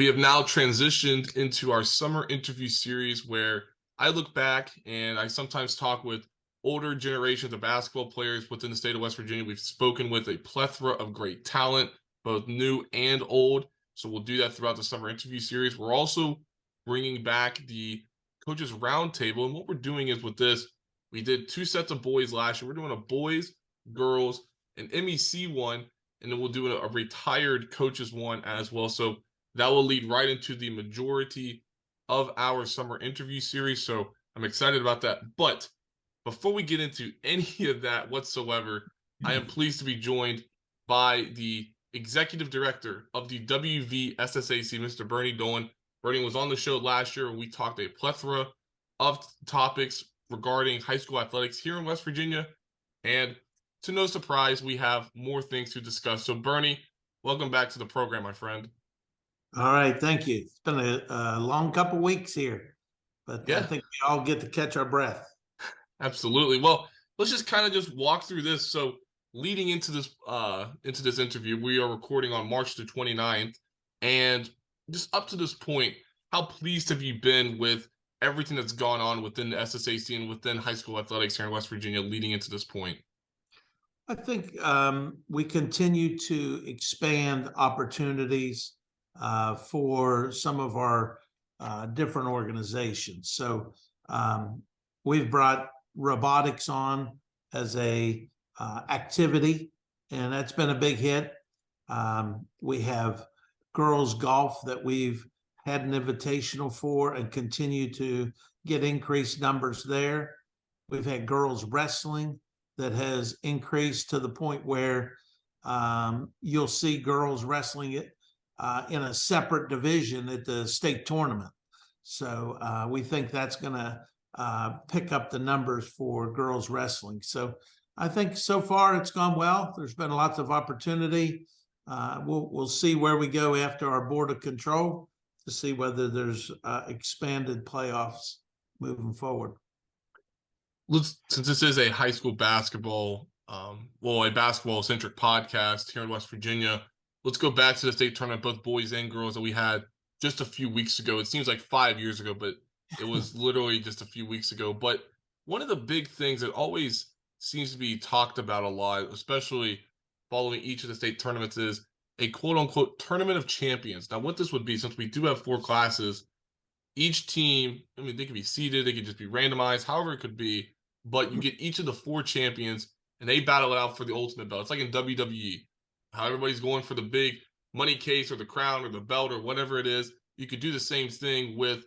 We have now transitioned into our summer interview series where I look back and I sometimes talk with older generations of basketball players within the state of West Virginia. We've spoken with a plethora of great talent, both new and old. So we'll do that throughout the summer interview series. We're also bringing back the coaches roundtable. And what we're doing is with this, we did two sets of boys last year. We're doing a boys, girls, an MEC one, and then we'll do a retired coaches one as well. So that will lead right into the majority of our summer interview series. So I'm excited about that. But before we get into any of that whatsoever, I am pleased to be joined by the executive director of the WVSSAC, Mr. Bernie Dolan. Bernie was on the show last year, and we talked a plethora of topics regarding high school athletics here in West Virginia. And to no surprise, we have more things to discuss. So, Bernie, welcome back to the program, my friend. All right, thank you. It's been a long couple weeks here, but yeah. I think we all get to catch our breath. Absolutely. Well, let's just kind of just walk through this. So, leading into this interview, we are recording on March the 29th, and just up to this point, how pleased have you been with everything that's gone on within the SSAC and within high school athletics here in West Virginia leading into this point? I think we continue to expand opportunities for some of our different organizations. So we've brought robotics on as a activity, and that's been a big hit. We have girls golf that we've had an invitational for and continue to get increased numbers there. We've had girls wrestling that has increased to the point where you'll see girls wrestling it in a separate division at the state tournament. So we think that's going to pick up the numbers for girls wrestling. So I think so far it's gone well. There's been lots of opportunity. We'll see where we go after our board of control to see whether there's expanded playoffs moving forward. Since this is a high school basketball, a basketball-centric podcast here in West Virginia, let's go back to the state tournament, both boys and girls, that we had just a few weeks ago. It seems like 5 years ago, but it was literally just a few weeks ago. But one of the big things that always seems to be talked about a lot, especially following each of the state tournaments, is a quote-unquote tournament of champions. Now, what this would be, since we do have 4 classes, each team, I mean, they could be seeded, they could just be randomized, however it could be, but you get each of the 4 champions, and they battle it out for the ultimate belt. It's like in WWE, how everybody's going for the big money case or the crown or the belt or whatever it is. You could do the same thing with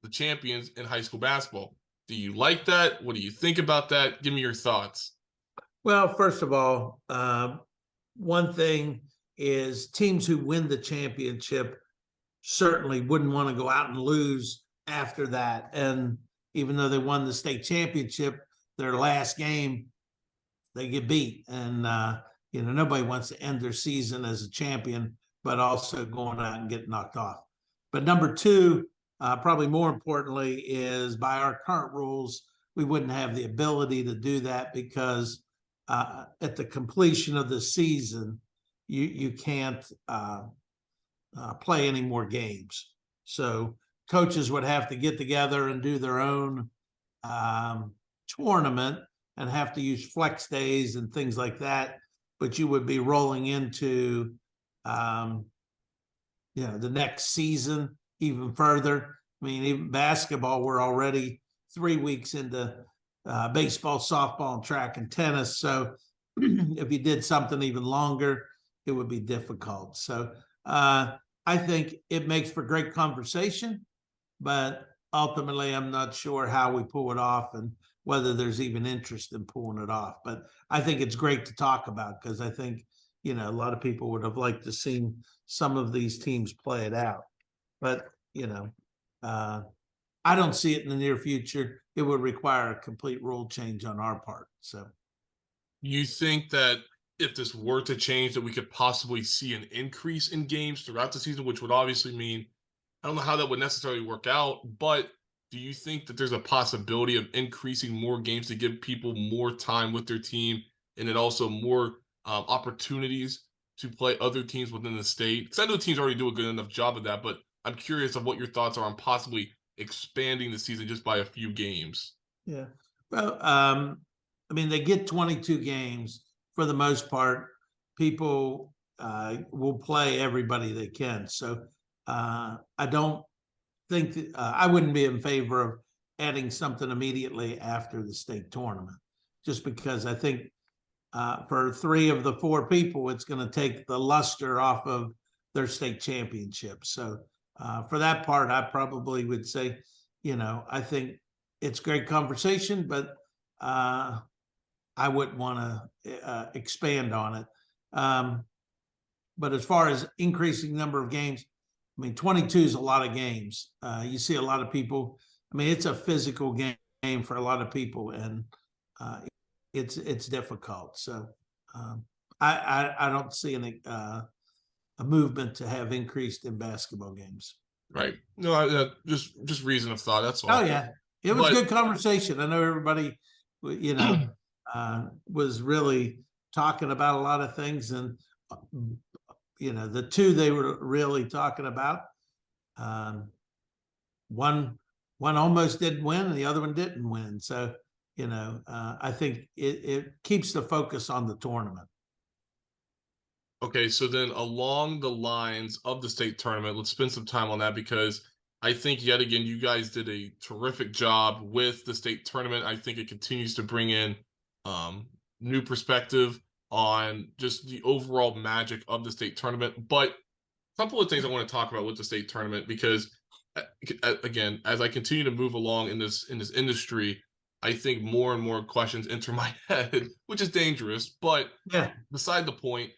the champions in high school basketball. Do you like that? What do you think about that? Give me your thoughts. Well, first of all, one thing is teams who win the championship certainly wouldn't want to go out and lose after that. And even though they won the state championship, their last game, they get beat. And, nobody wants to end their season as a champion, but also going out and get knocked off. But number 2, probably more importantly, is by our current rules, we wouldn't have the ability to do that because at the completion of the season, you can't play any more games. So coaches would have to get together and do their own tournament and have to use flex days and things like that. But you would be rolling into, the next season even further. I mean, even basketball, we're already 3 weeks into baseball, softball, and track and tennis. So if you did something even longer, it would be difficult. So I think it makes for great conversation, but ultimately I'm not sure how we pull it off and whether there's even interest in pulling it off. But I think it's great to talk about because I think, a lot of people would have liked to see some of these teams play it out. But, I don't see it in the near future. It would require a complete rule change on our part. So you think that if this were to change, that we could possibly see an increase in games throughout the season, which would obviously mean, I don't know how that would necessarily work out, but do you think that there's a possibility of increasing more games to give people more time with their team and then also more opportunities to play other teams within the state? Because I know teams already do a good enough job of that, but I'm curious of what your thoughts are on possibly expanding the season just by a few games. Yeah. Well, I mean, they get 22 games for the most part. People will play everybody they can. So I don't think that, I wouldn't be in favor of adding something immediately after the state tournament, just because I think for 3 of the 4 people, it's going to take the luster off of their state championship. So for that part, I probably would say, I think it's great conversation, but I wouldn't want to expand on it. But as far as increasing number of games, I mean, 22 is a lot of games. You see a lot of people. I mean, it's a physical game for a lot of people, and it's difficult. So I don't see a movement to have increased in basketball games. Right. No, just reason of thought. That's all. Oh yeah, it was good conversation. I know everybody, was really talking about a lot of things, and the 2 they were really talking about, one almost didn't win, and the other one didn't win. So I think it keeps the focus on the tournament. Okay, so then along the lines of the state tournament, let's spend some time on that because I think yet again you guys did a terrific job with the state tournament. I think it continues to bring in new perspective on just the overall magic of the state tournament. But a couple of things I want to talk about with the state tournament because again, as I continue to move along in this industry, I think more and more questions enter my head, which is dangerous. But Yeah. beside the point,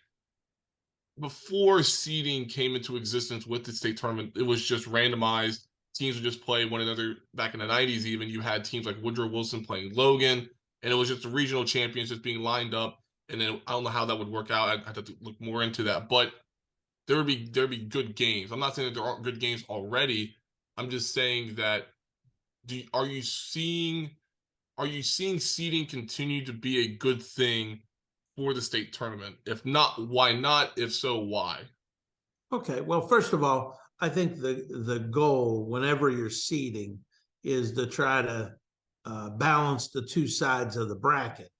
before seeding came into existence with the state tournament, it was just randomized. Teams would just play one another. Back in the 90s, even you had teams like Woodrow Wilson playing Logan, and it was just the regional champions just being lined up. And then I don't know how that would work out. I'd have to look more into that. But there'd be good games. I'm not saying that there aren't good games already. I'm just saying that are you seeing seeding continue to be a good thing for the state tournament? If not, why not? If so, why? Okay. Well, first of all, I think the goal whenever you're seeding is to try to balance the 2 sides of the bracket.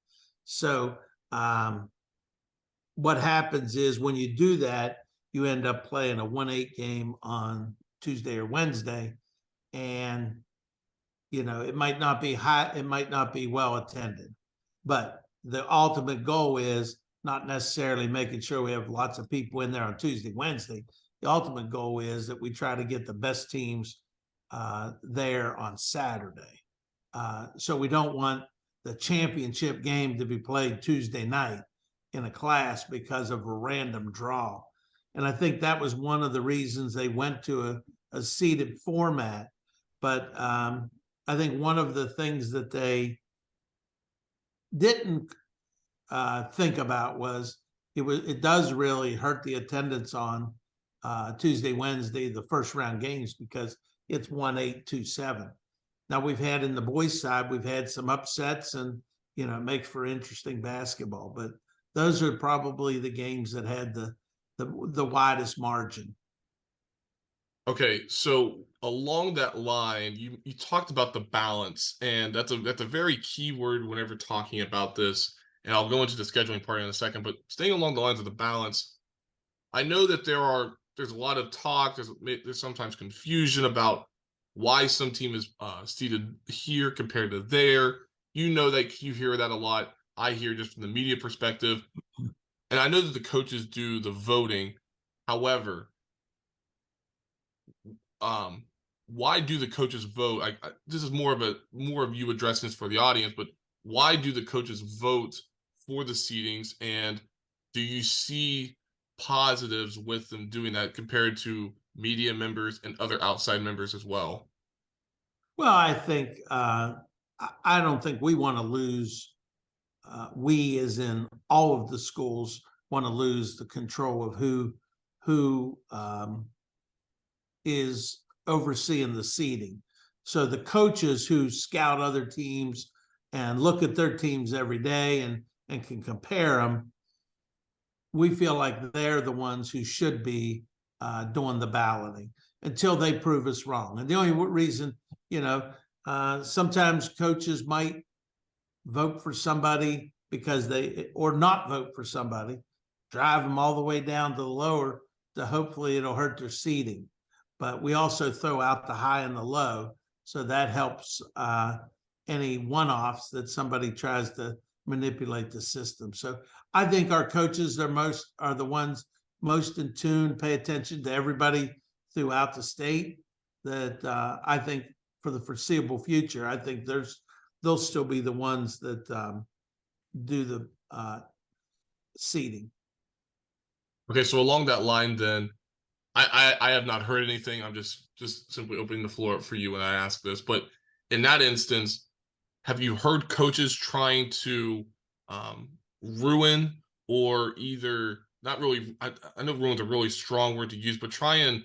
So what happens is when you do that, you end up playing a 1-8 game on Tuesday or Wednesday, and it might not be high, it might not be well attended, but the ultimate goal is not necessarily making sure we have lots of people in there on Tuesday, Wednesday. The ultimate goal is that we try to get the best teams there on Saturday. So we don't want the championship game to be played Tuesday night in a class because of a random draw. And I think that was one of the reasons they went to a seeded format. But I think one of the things that they didn't think about was it does really hurt the attendance on Tuesday, Wednesday, the first round games, because it's 1-8, 2-7. Now we've had in the boys side, we've had some upsets, and it makes for interesting basketball, but those are probably the games that had the widest margin. Okay, so along that line, you talked about the balance, and that's a very key word whenever talking about this. And I'll go into the scheduling part in a second, but staying along the lines of the balance, I know that there's a lot of talk, there's sometimes confusion about why some team is seated here compared to there. That you hear that a lot. I hear just from the media perspective, and I know that the coaches do the voting. However, why do the coaches vote? This is more of you addressing this for the audience, but why do the coaches vote for the seedings, and do you see positives with them doing that compared to media members and other outside members as well? Well, I think I don't think we want to lose. We, as in all of the schools, want to lose the control of who is overseeing the seeding. So the coaches who scout other teams and look at their teams every day and can compare them, we feel like they're the ones who should be doing the balloting. until they prove us wrong. And the only reason, sometimes coaches might vote for somebody or not vote for somebody, drive them all the way down to the lower to hopefully it'll hurt their seeding. But we also throw out the high and the low, so that helps any one-offs that somebody tries to manipulate the system. So I think our coaches are the ones most in tune, pay attention to everybody throughout the state. That I think for the foreseeable future, I think they'll still be the ones that do the seeding. Okay, so along that line, then I have not heard anything. I'm just simply opening the floor up for you when I ask this. But in that instance, have you heard coaches trying to ruin or either not really? I know ruin's a really strong word to use, but try and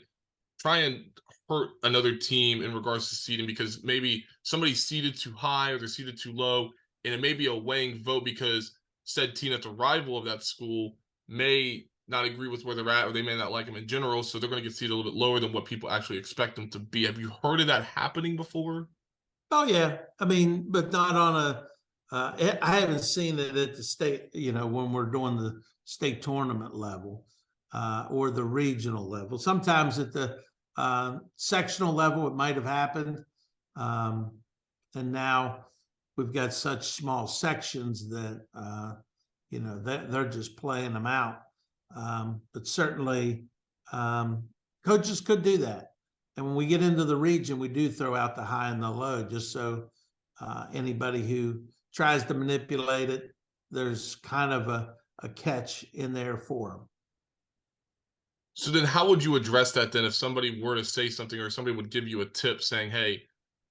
hurt another team in regards to seeding because maybe somebody's seeded too high or they're seeded too low, and it may be a weighing vote because said team that's a rival of that school may not agree with where they're at, or they may not like them in general, so they're going to get seated a little bit lower than what people actually expect them to be. Have you heard of that happening before? Oh yeah, I mean, but not on a. I haven't seen it at the state, when we're doing the state tournament level or the regional level. Sometimes at the sectional level, it might have happened, and now we've got such small sections that that they're just playing them out. But certainly, coaches could do that. And when we get into the region, we do throw out the high and the low, just so anybody who tries to manipulate it, there's kind of a catch in there for them. So then how would you address that then if somebody were to say something or somebody would give you a tip saying, hey,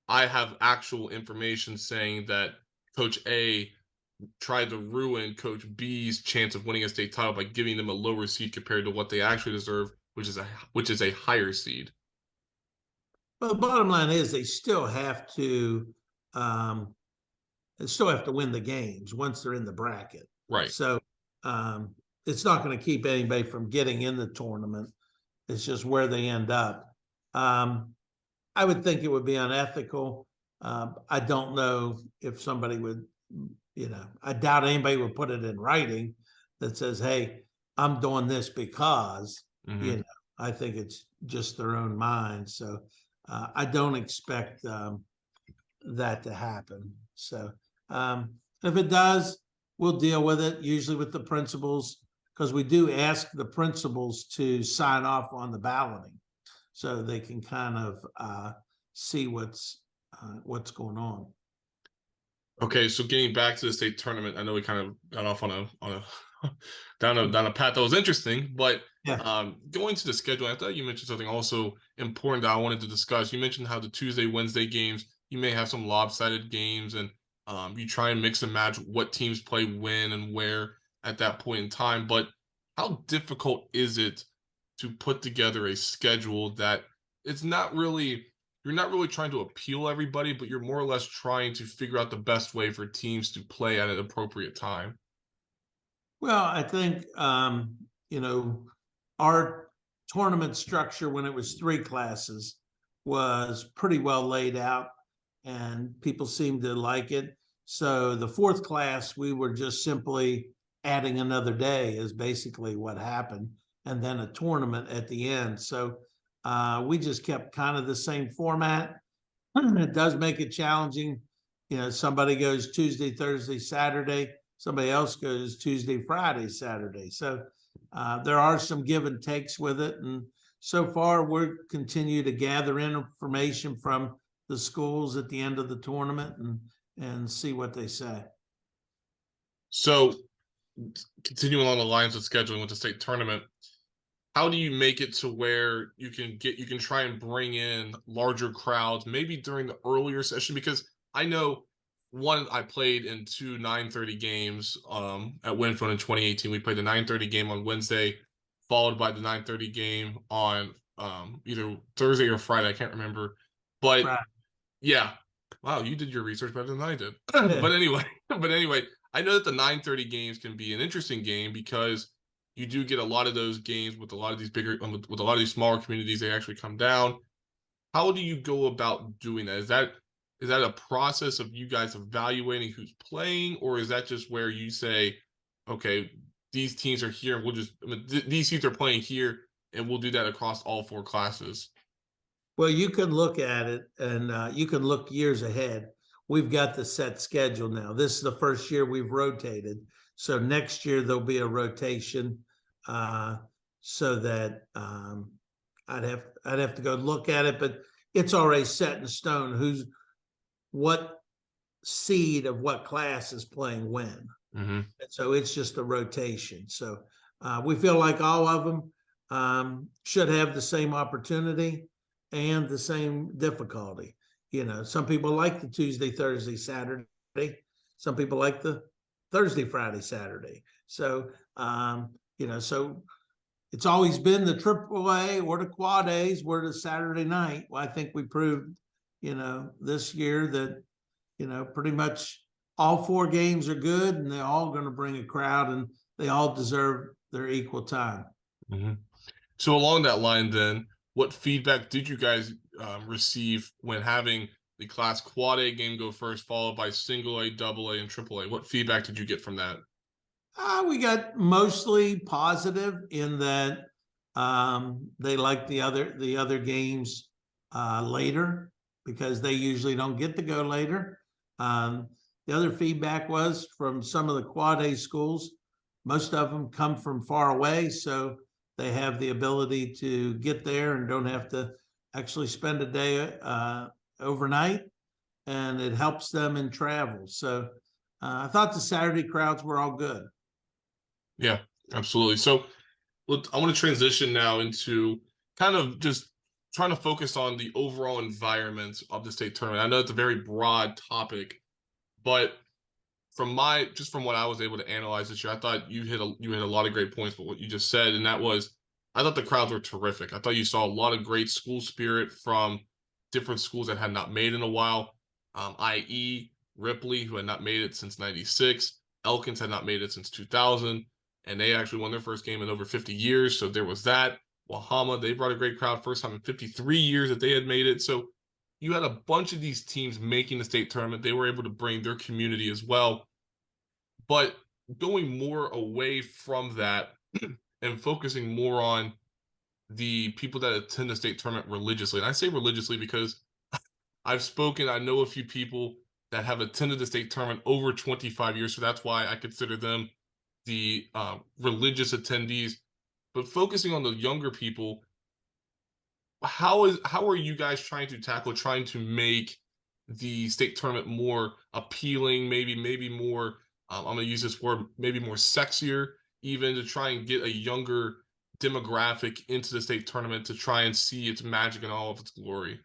I have actual information saying that Coach A tried to ruin Coach B's chance of winning a state title by giving them a lower seed compared to what they actually deserve, which is a higher seed? Well, the bottom line is they still have to win the games once they're in the bracket. Right. So it's not going to keep anybody from getting in the tournament. It's just where they end up. I would think it would be unethical. I don't know if somebody would, I doubt anybody would put it in writing that says, hey, I'm doing this because, I think it's just their own mind. So I don't expect that to happen. So if it does, we'll deal with it, usually with the principals, because we do ask the principals to sign off on the balloting so they can kind of see what's going on. Okay, so getting back to the state tournament, I know we kind of got off on a down a path that was interesting, but going to the schedule, I thought you mentioned something also important that I wanted to discuss. You mentioned how the Tuesday, Wednesday games, you may have some lopsided games, and you try and mix and match what teams play when and where at that point in time. But how difficult is it to put together a schedule that it's not really, you're not really trying to appeal everybody, but you're more or less trying to figure out the best way for teams to play at an appropriate time? Well, I think, our tournament structure when it was 3 classes was pretty well laid out and people seemed to like it. So the 4th class, we were just simply adding another day is basically what happened, and then a tournament at the end. So we just kept kind of the same format. It does make it challenging. Somebody goes Tuesday, Thursday, Saturday. Somebody else goes Tuesday, Friday, Saturday. So there are some give and takes with it. And so far, we're continue to gather in information from the schools at the end of the tournament and see what they say. So continuing along the lines of scheduling with the state tournament, how do you make it to where you can try and bring in larger crowds, maybe during the earlier session? Because I know I played in 2 9:30 games at Winfield in 2018. We played the 9:30 game on Wednesday, followed by the 9:30 game on either Thursday or Friday. I can't remember. But Right. Yeah. Wow, you did your research better than I did. But anyway, I know that the 9:30 games can be an interesting game because you do get a lot of those games with a lot of these bigger, with a lot of these smaller communities. They actually come down. How do you go about doing that? Is that a process of you guys evaluating who's playing, or is that just where you say, okay, these teams are here, and we'll just these teams are playing here, and we'll do that across all four classes? Well, you can look at it and you can look years ahead. We've got the set schedule now. This is the first year we've rotated. So next year there'll be a rotation so that I'd have to go look at it, but it's already set in stone what seed of what class is playing when. Mm-hmm. So it's just a rotation. So we feel like all of them should have the same opportunity and the same difficulty. You know, some people like the Tuesday, Thursday, Saturday. Some people like the Thursday, Friday, Saturday. So, you know, so it's always been the AAA or the quad A's were the Saturday night. Well, I think we proved, you know, this year that, you know, pretty much all four games are good and they're all going to bring a crowd and they all deserve their equal time. Mm-hmm. So along that line, then, what feedback did you guys receive when having the Class Quad A game go first, followed by Single A, Double A, and Triple A? What feedback did you get from that? We got mostly positive in that they like the other games later because they usually don't get to go later. The other feedback was from some of the Quad A schools. Most of them come from far away, so they have the ability to get there and don't have to actually spend a day overnight, and it helps them in travel. So I thought the Saturday crowds were all good. Yeah, absolutely. So I want to transition now into kind of just trying to focus on the overall environment of the state tournament. I know it's a very broad topic, but from what I was able to analyze this year, I thought you hit a lot of great points. But what you just said, and that was, I thought the crowds were terrific. I thought you saw a lot of great school spirit from different schools that had not made in a while, i.e. Ripley, who had not made it since '96. Elkins had not made it since 2000, and they actually won their first game in over 50 years. So there was that. Wahama, they brought a great crowd, first time in 53 years that they had made it. So you had a bunch of these teams making the state tournament. They were able to bring their community as well. But going more away from that and focusing more on the people that attend the state tournament religiously. And I say religiously because I know a few people that have attended the state tournament over 25 years. So that's why I consider them the religious attendees. But focusing on the younger people, how are you guys trying to make the state tournament more appealing, maybe more I'm going to use this word, maybe more sexier, even to try and get a younger demographic into the state tournament to try and see its magic and all of its glory?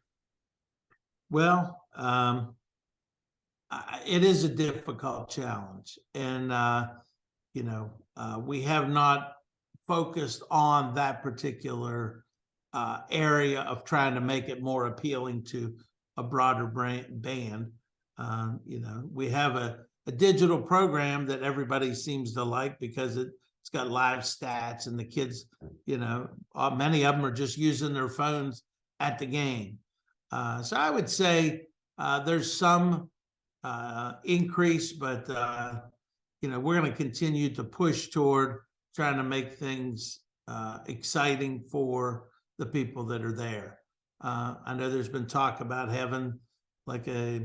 Well, it is a difficult challenge, and you know, we have not focused on that particular area of trying to make it more appealing to a broader band. You know, we have a digital program that everybody seems to like because it's got live stats, and the kids, you know, many of them are just using their phones at the game. So I would say there's some increase, but you know, we're going to continue to push toward trying to make things exciting for the people that are there. I know there's been talk about having like a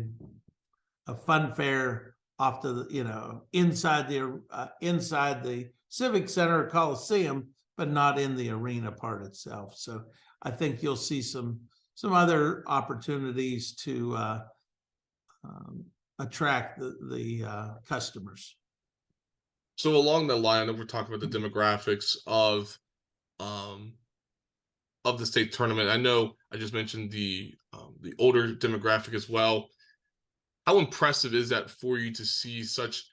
fun fair off the, you know, inside the Civic Center or Coliseum, but not in the arena part itself. So I think you'll see some other opportunities to attract the customers. So along the line, we're talking about the demographics of the state tournament. I know I just mentioned the older demographic as well. How impressive is that for you to see such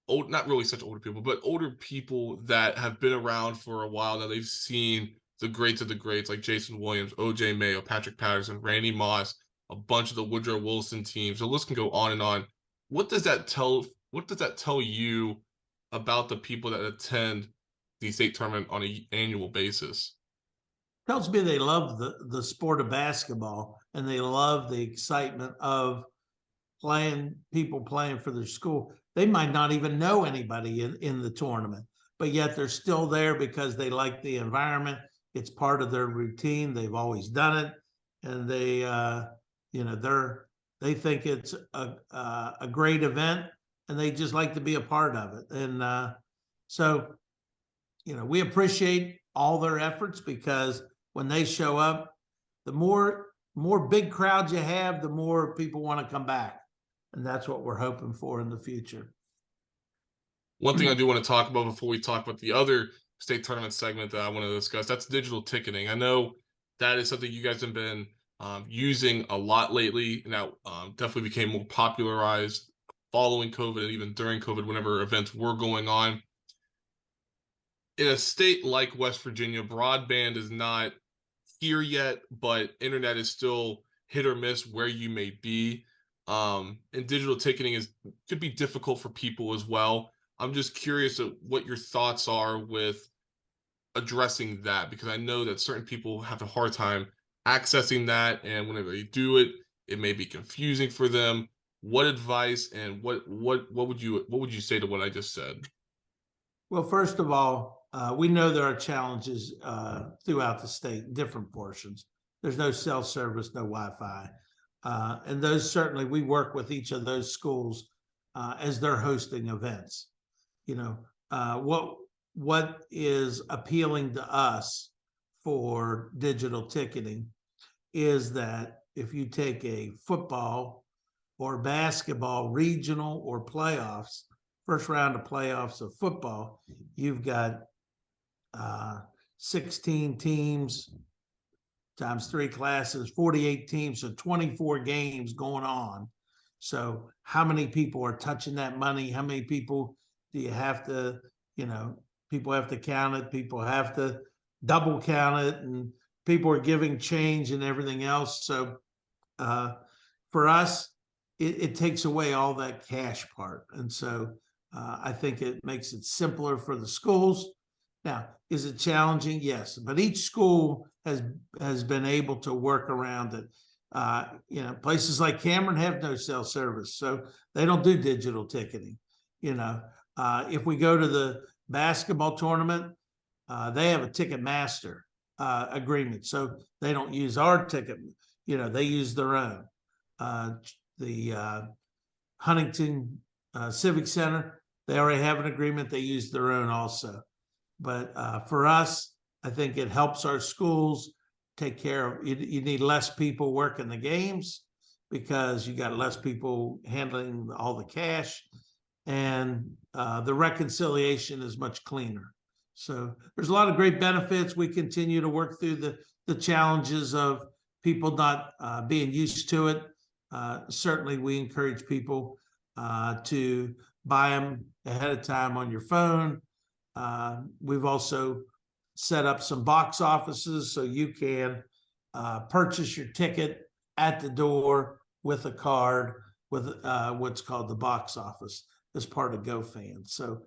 old, not really such older people, but older people that have been around for a while now? They've seen the greats of the greats like Jason Williams, OJ Mayo, Patrick Patterson, Randy Moss, a bunch of the Woodrow Wilson teams. The list can go on and on. What does that tell you about the people that attend the state tournament on an annual basis. Tells me they love the sport of basketball and they love the excitement of people playing for their school. They might not even know anybody in the tournament, but yet they're still there because they like the environment. It's part of their routine. They've always done it. And they think it's a great event and they just like to be a part of it. And so, we appreciate all their efforts because when they show up, the more big crowds you have, the more people want to come back. And that's what we're hoping for in the future. One thing I do want to talk about before we talk about the other state tournament segment that I want to discuss, that's digital ticketing. I know that is something you guys have been using a lot lately. Now, definitely became more popularized following COVID and even during COVID, whenever events were going on. In a state like West Virginia, broadband is not here yet, but internet is still hit or miss where you may be. And digital ticketing could be difficult for people as well. I'm just curious of what your thoughts are with addressing that, because I know that certain people have a hard time accessing that, and whenever they do it, it may be confusing for them. What advice and what would you say to what I just said? Well, first of all, we know there are challenges throughout the state in different portions. There's no cell service, no Wi-Fi. And those certainly, we work with each of those schools as they're hosting events. What is appealing to us for digital ticketing is that if you take a football or basketball regional or playoffs, first round of playoffs of football, you've got 16 teams times 3 classes, 48 teams, so 24 games going on. So how many people are touching that money? How many people do you have to, people have to count it, people have to double count it, and people are giving change and everything else. So for us, it takes away all that cash part. And so I think it makes it simpler for the schools. Now, is it challenging? Yes, but each school has been able to work around it. Places like Cameron have no cell service, so they don't do digital ticketing. If we go to the basketball tournament, they have a ticket master agreement, so they don't use our ticket. They use their own. The Huntington Civic Center, they already have an agreement. They use their own also. But for us, I think it helps our schools take care of, you need less people working the games because you got less people handling all the cash, and the reconciliation is much cleaner. So there's a lot of great benefits. We continue to work through the challenges of people not being used to it. Certainly we encourage people to buy them ahead of time on your phone. We've also set up some box offices so you can purchase your ticket at the door with a card with what's called the box office as part of GoFan. So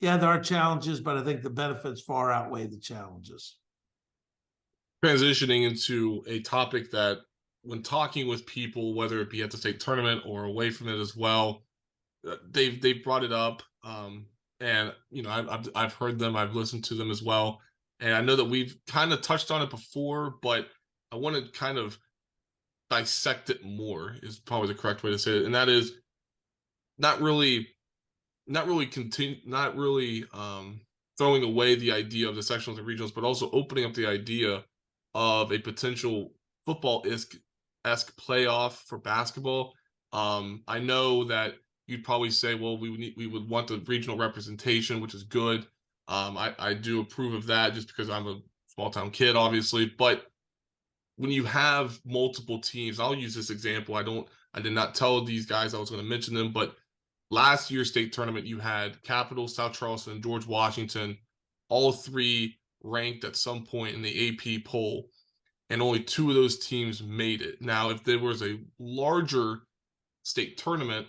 yeah, there are challenges, but I think the benefits far outweigh the challenges. Transitioning into a topic that, when talking with people, whether it be at the state tournament or away from it as well, they've brought it up. And I've heard them, I've listened to them as well, and I know that we've kind of touched on it before, but I want to kind of dissect it more, is probably the correct way to say it, and that is not really throwing away the idea of the sectionals and regionals, but also opening up the idea of a potential football-esque playoff for basketball. I know that you'd probably say, well, we would want the regional representation, which is good. I do approve of that just because I'm a small town kid, obviously. But when you have multiple teams, I'll use this example. I did not tell these guys I was going to mention them, but last year's state tournament, you had Capital, South Charleston, and George Washington, all three ranked at some point in the AP poll, and only 2 of those teams made it. Now, if there was a larger state tournament,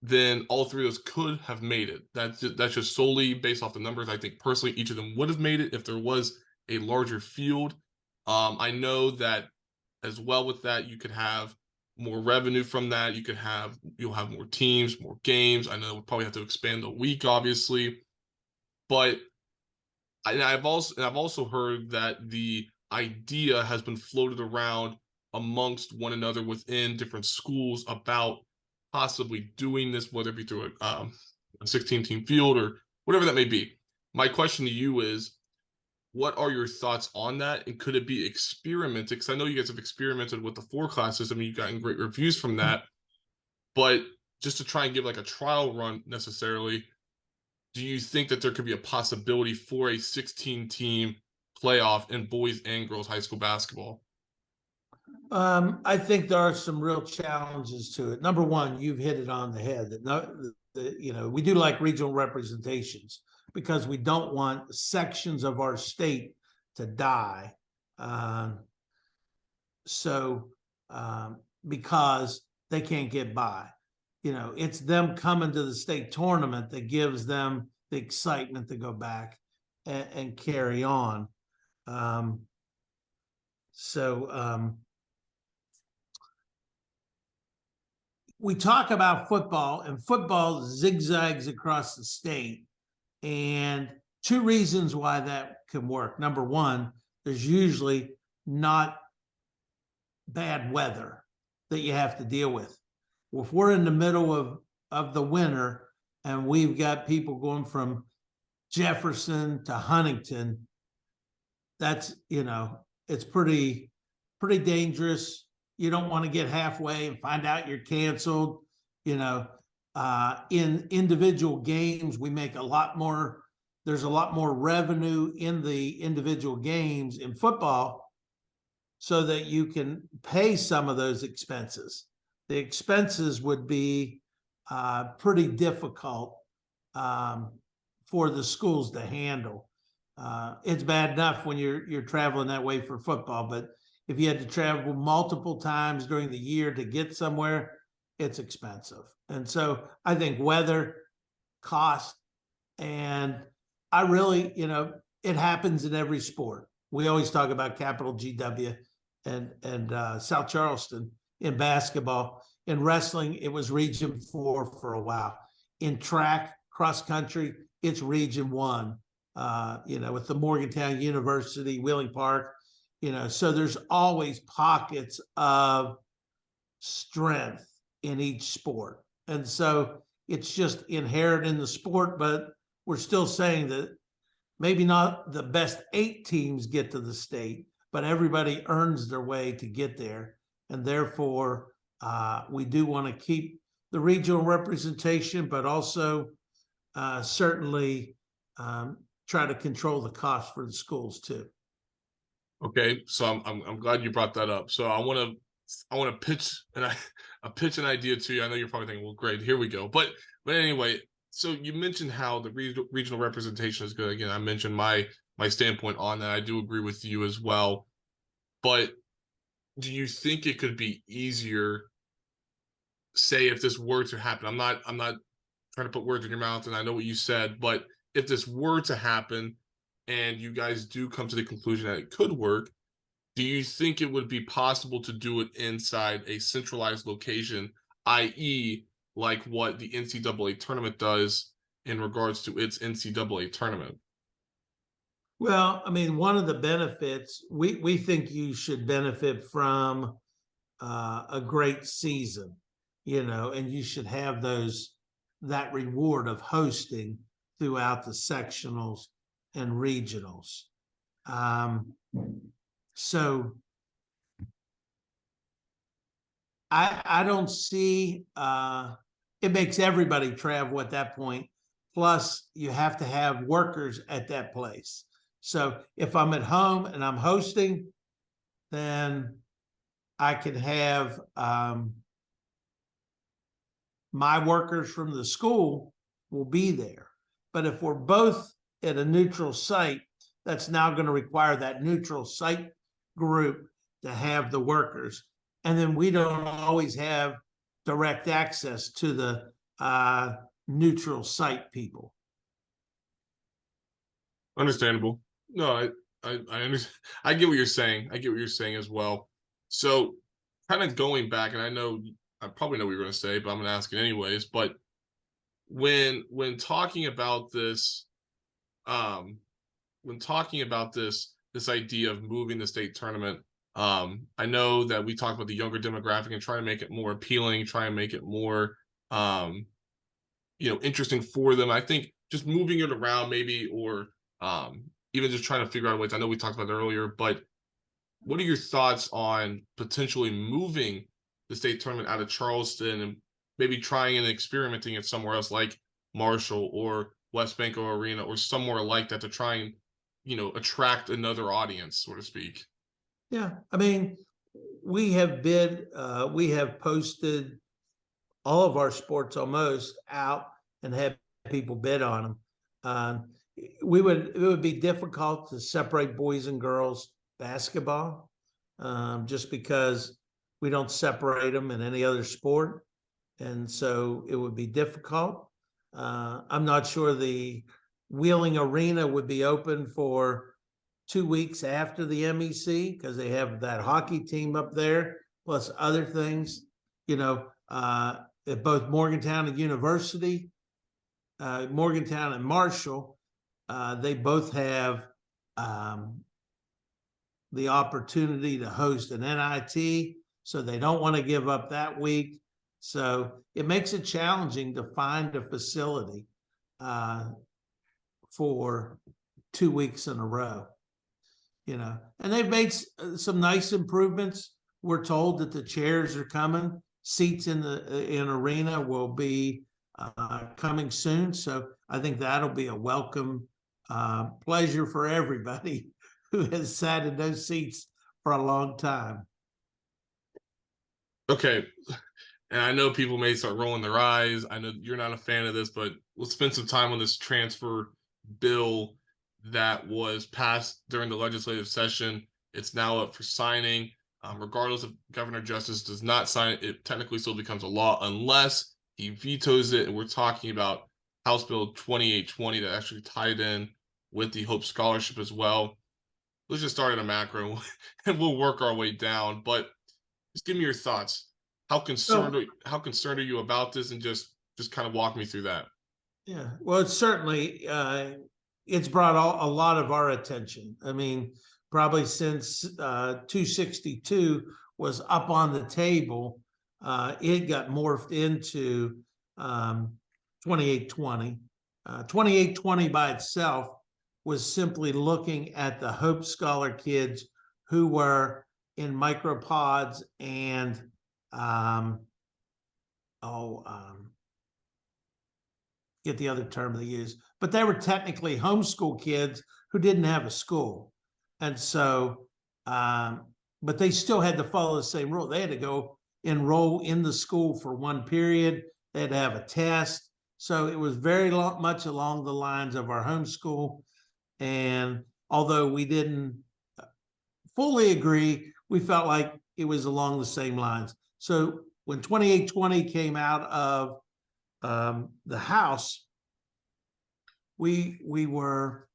then all three of those could have made it. That's just solely based off the numbers. I think personally each of them would have made it if there was a larger field. I know that as well with that you could have more revenue from that. You'll have more teams, more games. I know we'll probably have to expand the week, obviously, but I've also heard that the idea has been floated around amongst one another within different schools about possibly doing this, whether it be through a 16-team field or whatever that may be. My question to you is, what are your thoughts on that? And could it be experimented? Because I know you guys have experimented with the 4 classes. I mean, you've gotten great reviews from that. But just to try and give like a trial run necessarily, do you think that there could be a possibility for a 16-team playoff in boys and girls high school basketball? I think there are some real challenges to it. Number one, you've hit it on the head that we do like regional representations because we don't want sections of our state to die. Because they can't get by, it's them coming to the state tournament that gives them the excitement to go back and carry on. We talk about football, and football zigzags across the state. And 2 reasons why that can work. Number one, there's usually not bad weather that you have to deal with. Well, if we're in the middle of the winter and we've got people going from Jefferson to Huntington, that's, it's pretty dangerous. You don't want to get halfway and find out you're canceled. In individual games, we make a lot more. There's a lot more revenue in the individual games in football so that you can pay some of those expenses. The expenses would be pretty difficult for the schools to handle. It's bad enough when you're traveling that way for football, but if you had to travel multiple times during the year to get somewhere, it's expensive. And so I think weather, cost, and I really, it happens in every sport. We always talk about Capital GW and South Charleston in basketball. In wrestling, it was Region 4 for a while. In track, cross country, it's Region 1, with the Morgantown University, Wheeling Park. So there's always pockets of strength in each sport. And so it's just inherent in the sport, but we're still saying that maybe not the best 8 teams get to the state, but everybody earns their way to get there. And therefore, we do want to keep the regional representation, but also certainly try to control the cost for the schools too. Okay, so I'm glad you brought that up. So I want to pitch an idea to you. I know you're probably thinking, well, great, here we go. But anyway, so you mentioned how the regional representation is good. Again, I mentioned my standpoint on that. I do agree with you as well. But do you think it could be easier, say, if this were to happen? I'm not trying to put words in your mouth, and I know what you said, but if this were to happen and you guys do come to the conclusion that it could work, do you think it would be possible to do it inside a centralized location, i.e., like what the NCAA tournament does in regards to its NCAA tournament? Well, I mean, one of the benefits, we think you should benefit from a great season, and you should have that reward of hosting throughout the sectionals and regionals. So I don't see, it makes everybody travel at that point. Plus you have to have workers at that place. So if I'm at home and I'm hosting, then I can have my workers from the school will be there. But if we're both at a neutral site, that's now going to require that neutral site group to have the workers. And then we don't always have direct access to the neutral site people. Understandable. No, I understand. I get what you're saying. I get what you're saying as well. So, kind of going back, and I know I probably know what you're going to say, but I'm going to ask it anyways. But when talking about this, um, when talking about this idea of moving the state tournament, I know that we talked about the younger demographic and trying to make it more appealing, try and make it more, um, interesting for them. I think just moving it around, maybe, or even just trying to figure out ways. I know we talked about that earlier, but what are your thoughts on potentially moving the state tournament out of Charleston and maybe trying and experimenting it somewhere else, like Marshall or West Banco Arena or somewhere like that, to try and attract another audience, so to speak? Yeah, I mean, we have posted all of our sports almost out and have people bid on them. It would be difficult to separate boys and girls basketball, just because we don't separate them in any other sport, and so it would be difficult. I'm not sure the Wheeling Arena would be open for 2 weeks after the MEC because they have that hockey team up there, plus other things. At both Morgantown and University, Morgantown and Marshall, they both have the opportunity to host an NIT, so they don't want to give up that week. So it makes it challenging to find a facility for 2 weeks in a row. And they've made some nice improvements. We're told that the chairs are coming. Seats in arena will be coming soon. So I think that'll be a welcome pleasure for everybody who has sat in those seats for a long time. Okay. And I know people may start rolling their eyes. I know you're not a fan of this, but let's spend some time on this transfer bill that was passed during the legislative session. It's now up for signing. Regardless if Governor Justice does not sign it, it technically still becomes a law unless he vetoes it. And we're talking about House Bill 2820 that actually tied in with the Hope Scholarship as well. Let's just start at a macro and we'll work our way down. But just give me your thoughts. How concerned are you about this, and just kind of walk me through that? Yeah, well, it's certainly it's brought a lot of our attention. I mean, probably since 262 was up on the table, it got morphed into 2820. 2820 by itself was simply looking at the Hope Scholar kids who were in micropods and get the other term they use, but they were technically homeschool kids who didn't have a school. And so, but they still had to follow the same rule. They had to go enroll in the school for one period. They had to have a test. So it was very much along the lines of our homeschool. And although we didn't fully agree, we felt like it was along the same lines. So when 2820 came out of the House, we were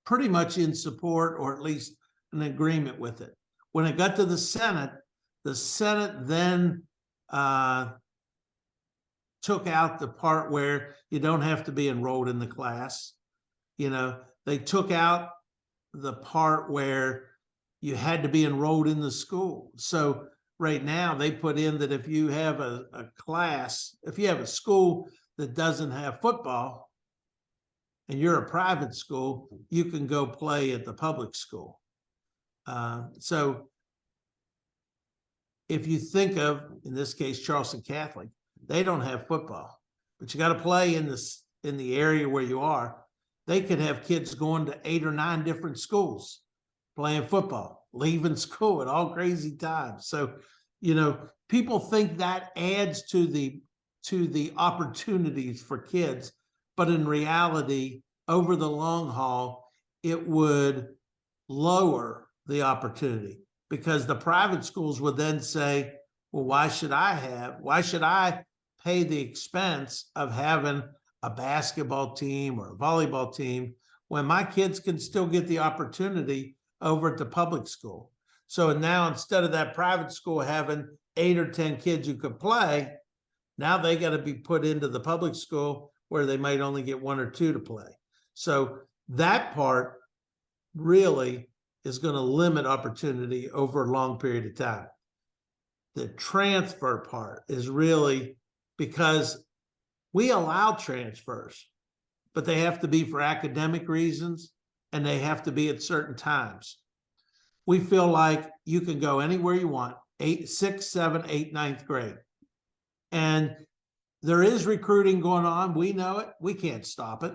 pretty much in support, or at least an agreement with it. When it got to the Senate then took out the part where you don't have to be enrolled in the class. They took out the part where you had to be enrolled in the school. So right now they put in that if you have a class, if you have a school that doesn't have football and you're a private school, you can go play at the public school. So if you think of, in this case, Charleston Catholic, they don't have football, but you got to play in the area where you are. They could have kids going to 8 or 9 different schools playing football, leaving school at all crazy times. So, people think that adds to the opportunities for kids, but in reality, over the long haul, it would lower the opportunity, because the private schools would then say, well, why should I pay the expense of having a basketball team or a volleyball team when my kids can still get the opportunity over at the public school. So now instead of that private school having 8 or 10 kids who could play, now they got to be put into the public school where they might only get 1 or 2 to play. So that part really is going to limit opportunity over a long period of time. The transfer part is really because we allow transfers, but they have to be for academic reasons and they have to be at certain times. We feel like you can go anywhere you want, 8, 6, 7, 8, 9th grade. And there is recruiting going on. We know it. We can't stop it.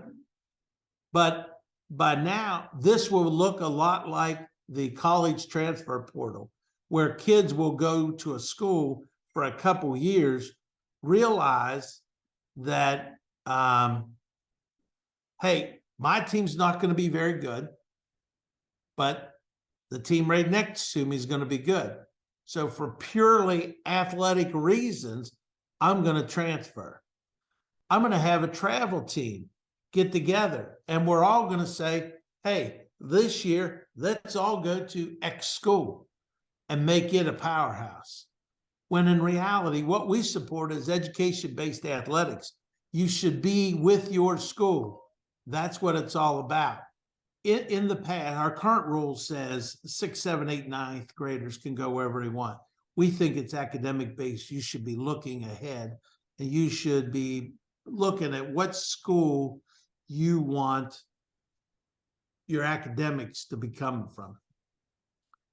But by now, this will look a lot like the college transfer portal, where kids will go to a school for a couple years, realize that, hey, my team's not going to be very good, but the team right next to me is going to be good. So for purely athletic reasons, I'm going to transfer. I'm going to have a travel team get together, and we're all going to say, hey, this year, let's all go to X school and make it a powerhouse. When in reality, what we support is education-based athletics. You should be with your school. That's what it's all about. In the past, our current rule says 6, 7, 8, 9th graders can go wherever they want. We think it's academic based. You should be looking ahead, and you should be looking at what school you want your academics to be coming from.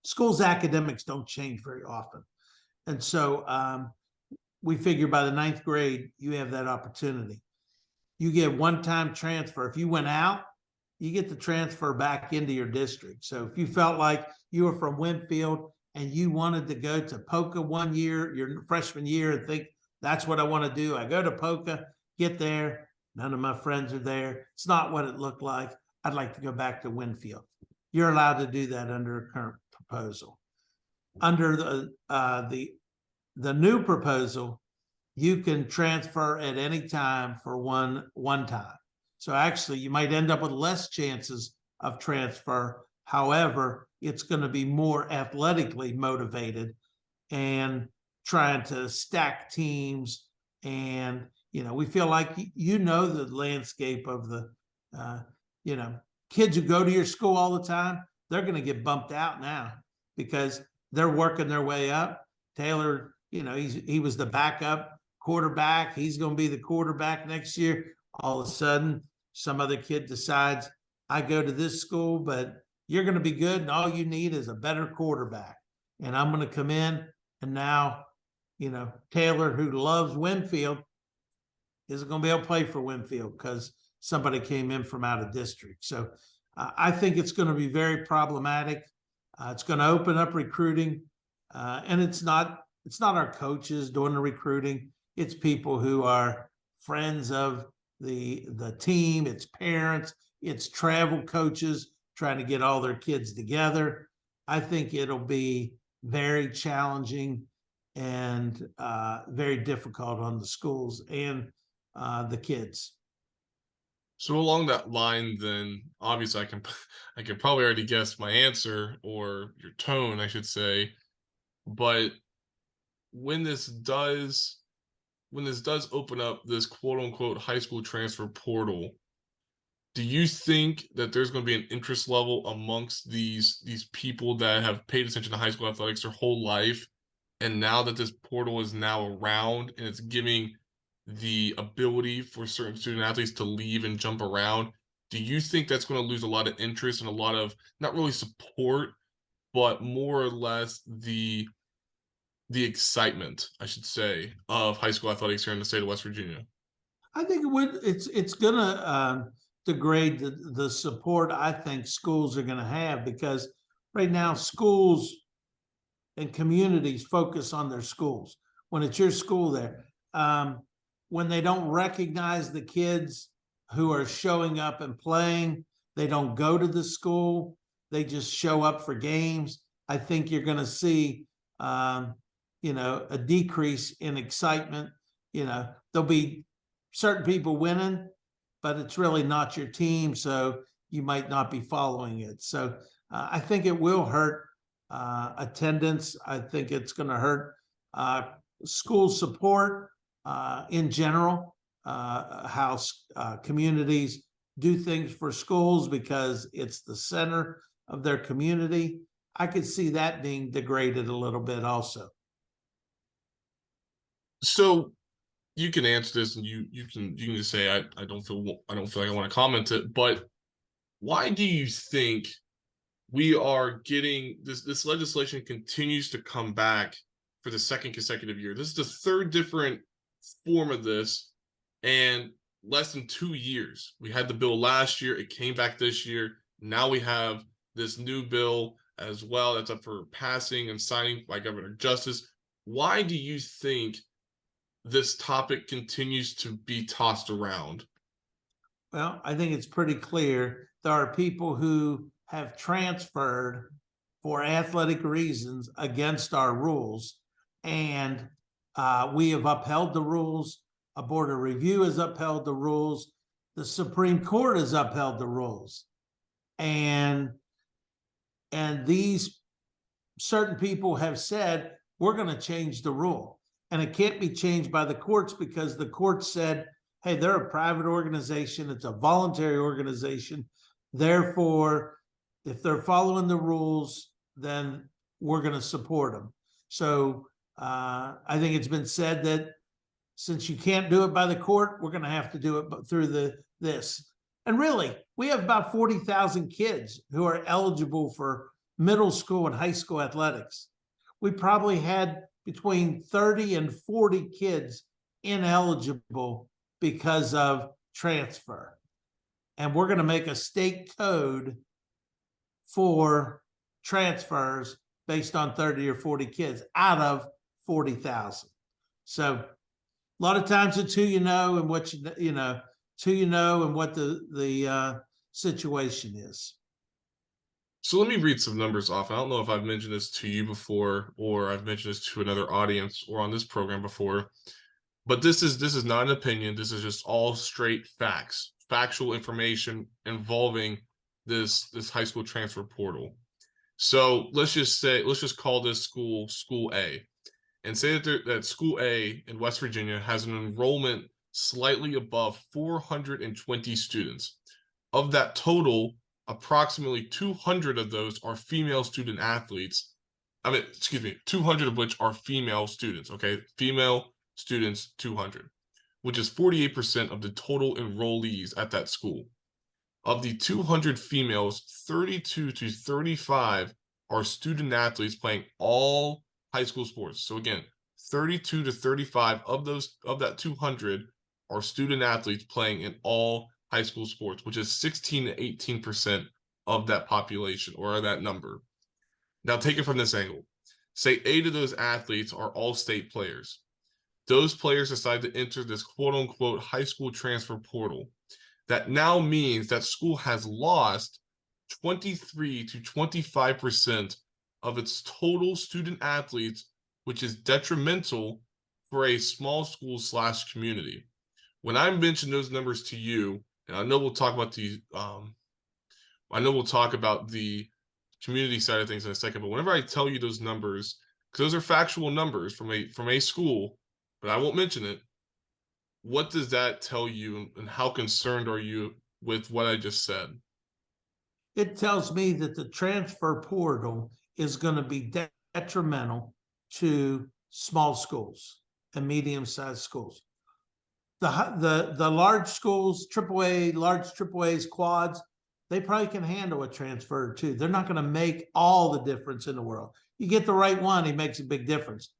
Schools' academics don't change very often. And so we figure by the 9th grade, you have that opportunity. You get one-time transfer. If you went out, you get to transfer back into your district. So if you felt like you were from Winfield and you wanted to go to Poca one year, your freshman year, and think, that's what I want to do. I go to Poca, get there. None of my friends are there. It's not what it looked like. I'd like to go back to Winfield. You're allowed to do that under a current proposal. Under the new proposal, you can transfer at any time for one time. So actually, you might end up with less chances of transfer. However, it's going to be more athletically motivated and trying to stack teams. And, we feel like, the landscape of the, kids who go to your school all the time, they're going to get bumped out now because they're working their way up. Taylor, he was the backup quarterback. He's going to be the quarterback next year. All of a sudden, some other kid decides, I go to this school, but you're going to be good, and all you need is a better quarterback. And I'm going to come in, and now, Taylor, who loves Winfield, isn't going to be able to play for Winfield because somebody came in from out of district. So I think it's going to be very problematic. It's going to open up recruiting, and it's not our coaches doing the recruiting. It's people who are friends of the team, it's parents, it's travel coaches trying to get all their kids together. I think it'll be very challenging and very difficult on the schools and the kids. So along that line, then obviously I can probably already guess my answer, or your tone, I should say. But when this does open up this quote unquote high school transfer portal, do you think that there's going to be an interest level amongst these people that have paid attention to high school athletics their whole life, and now that this portal is now around and it's giving the ability for certain student athletes to leave and jump around, do you think that's going to lose a lot of interest and a lot of, not really support, but more or less the excitement, I should say, of high school athletics here in the state of West Virginia? I think it would. It's going to degrade the support I think schools are going to have, because right now schools and communities focus on their schools. When it's your school there, when they don't recognize the kids who are showing up and playing, they don't go to the school, they just show up for games. I think you're going to see, a decrease in excitement. there'll be certain people winning, but it's really not your team, so you might not be following it. So I think it will hurt attendance. I think it's going to hurt school support in general, how communities do things for schools because it's the center of their community. I could see that being degraded a little bit also. So you can answer this, and you can just say I don't feel like I want to comment it, but why do you think we are getting this legislation continues to come back for the second consecutive year? This is the third different form of this, and less than 2 years. We had the bill last year, it came back this year. Now we have this new bill as well that's up for passing and signing by Governor Justice. Why do you think this topic continues to be tossed around? Well, I think it's pretty clear there are people who have transferred for athletic reasons against our rules, and we have upheld the rules. A board of review has upheld the rules. The Supreme Court has upheld the rules, and these certain people have said we're going to change the rule, and it can't be changed by the courts because the courts said, hey, they're a private organization, it's a voluntary organization, therefore if they're following the rules, then we're going to support them. So I think it's been said that since you can't do it by the court, we're going to have to do it through this. And really, we have about 40,000 kids who are eligible for middle school and high school athletics. We probably had between 30 and 40 kids ineligible because of transfer. And we're going to make a state code for transfers based on 30 or 40 kids out of 40,000. So a lot of times it's who you know and what it's who you know and what the situation is. So let me read some numbers off. I don't know if I've mentioned this to you before, or I've mentioned this to another audience or on this program before, but this is not an opinion. This is just all straight facts, factual information involving this high school transfer portal. So let's just call this school A, and say that school A in West Virginia has an enrollment slightly above 420 students. Of that total, approximately 200 of those are female student athletes. 200 of which are female students. Okay, female students 200, which is 48% of the total enrollees at that school. Of the 200 females, 32 to 35 are student athletes playing all high school sports. So again, 32 to 35 of that 200 are student athletes playing in all high school sports, which is 16 to 18% of that population or that number. Now take it from this angle. Say 8 of those athletes are all state players. Those players decide to enter this quote unquote high school transfer portal. That now means that school has lost 23 to 25% of its total student athletes, which is detrimental for a small school / community. When I mention those numbers to you, and I know we'll talk about the community side of things in a second, but whenever I tell you those numbers, because those are factual numbers from a school, but I won't mention it, what does that tell you, and how concerned are you with what I just said? It tells me that the transfer portal is going to be detrimental to small schools and medium-sized schools. The large schools, large AAAs, quads, they probably can handle a transfer too. They're not going to make all the difference in the world. You get the right one, he makes a big difference.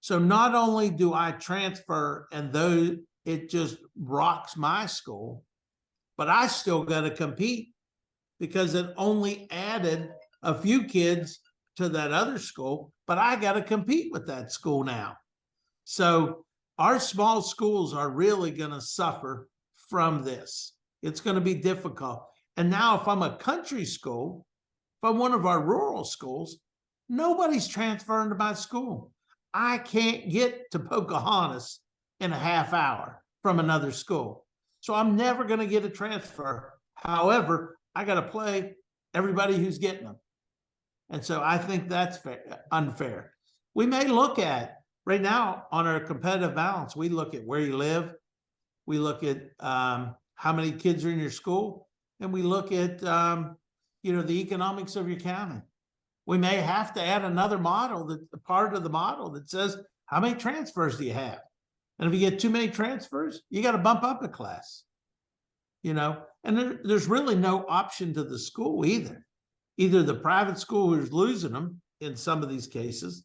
So not only do I transfer and though it just rocks my school, but I still got to compete because it only added a few kids to that other school, but I got to compete with that school now. So our small schools are really going to suffer from this. It's going to be difficult. And now if I'm a country school, if I'm one of our rural schools, nobody's transferring to my school. I can't get to Pocahontas in a half hour from another school. So I'm never going to get a transfer. However, I got to play everybody who's getting them. And so I think that's unfair. We may look at right now on our competitive balance, we look at where you live. We look at how many kids are in your school, and we look at the economics of your county. We may have to add another model, that part of the model that says how many transfers do you have, and if you get too many transfers, you got to bump up a class. And there's really no option to the school either. Either the private school who's losing them in some of these cases,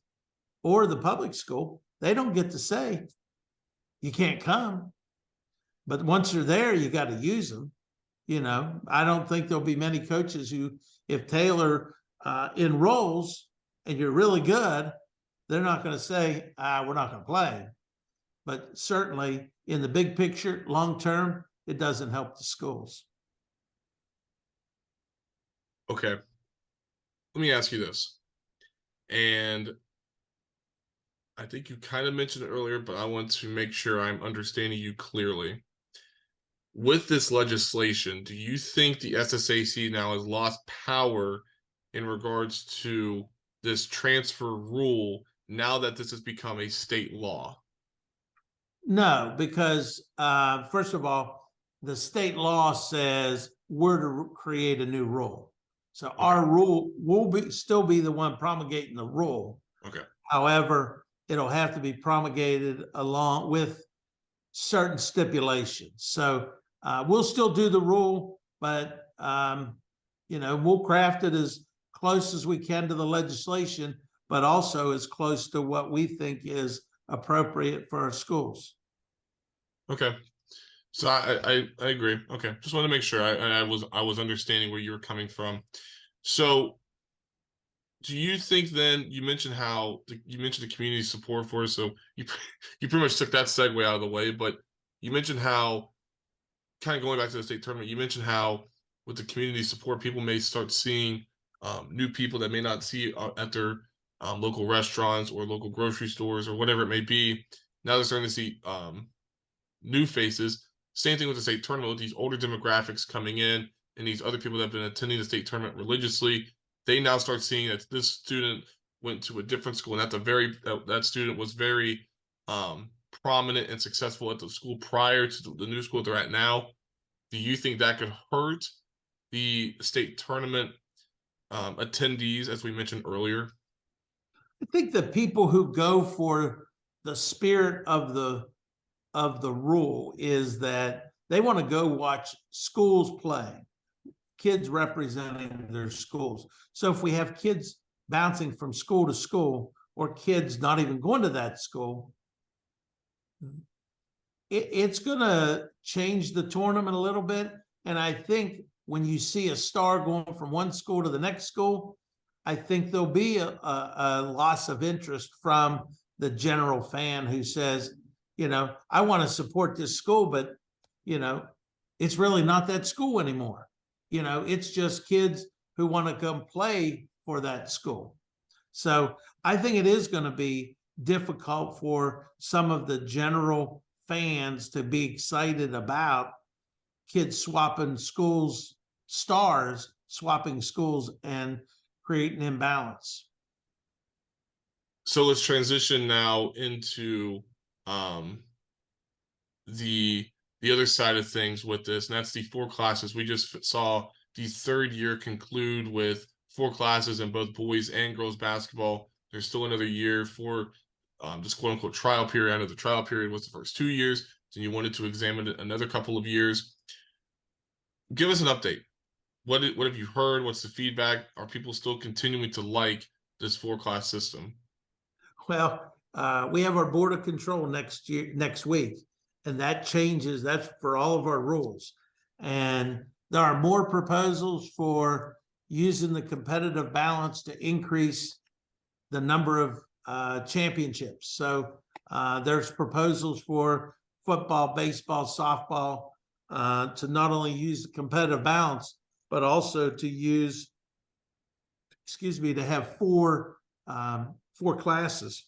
or the public school. They don't get to say you can't come. But once they're there, you got to use them. I don't think there'll be many coaches who, if Taylor enrolls and you're really good, they're not going to say, we're not going to play. But certainly in the big picture, long term, it doesn't help the schools. Okay. Let me ask you this. And I think you kind of mentioned it earlier, but I want to make sure I'm understanding you clearly. With this legislation, do you think the SSAC now has lost power in regards to this transfer rule now that this has become a state law? No, because first of all, the state law says we're to create a new rule. So our rule will still be the one promulgating the rule. Okay. However, it'll have to be promulgated along with certain stipulations. So we'll still do the rule, but we'll craft it as close as we can to the legislation, but also as close to what we think is appropriate for our schools. Okay. So I agree. Okay. Just want to make sure I was understanding where you were coming from. So do you think then, you mentioned the community support for it, so you pretty much took that segue out of the way, but you mentioned how, kind of going back to the state tournament, you mentioned how with the community support, people may start seeing new people that may not see at their local restaurants or local grocery stores or whatever it may be. Now they're starting to see new faces. Same thing with the state tournament, with these older demographics coming in and these other people that have been attending the state tournament religiously. They now start seeing that this student went to a different school, and that student was very prominent and successful at the school prior to the new school they're at now. Do you think that could hurt the state tournament attendees, as we mentioned earlier? I think the people who go for the spirit of the rule is that they want to go watch schools playing, kids representing their schools. So if we have kids bouncing from school to school, or kids not even going to that school, it's going to change the tournament a little bit. And I think when you see a star going from one school to the next school, I think there'll be a loss of interest from the general fan who says, I want to support this school, but, it's really not that school anymore. It's just kids who want to come play for that school. So I think it is going to be difficult for some of the general fans to be excited about kids swapping schools, stars swapping schools, and creating imbalance. So let's transition now into the other side of things with this, and that's the 4 classes. We just saw the third year conclude with 4 classes in both boys and girls basketball. There's still another year for this quote unquote trial period. I know the trial period was the first 2 years, then you wanted to examine it another couple of years. Give us an update. What have you heard? What's the feedback? Are people still continuing to like this 4-class system? Well, we have our board of control next week, and that changes. That's for all of our rules. And there are more proposals for using the competitive balance to increase the number of championships. So there's proposals for football, baseball, softball to not only use the competitive balance, but also to use, to have 4 classes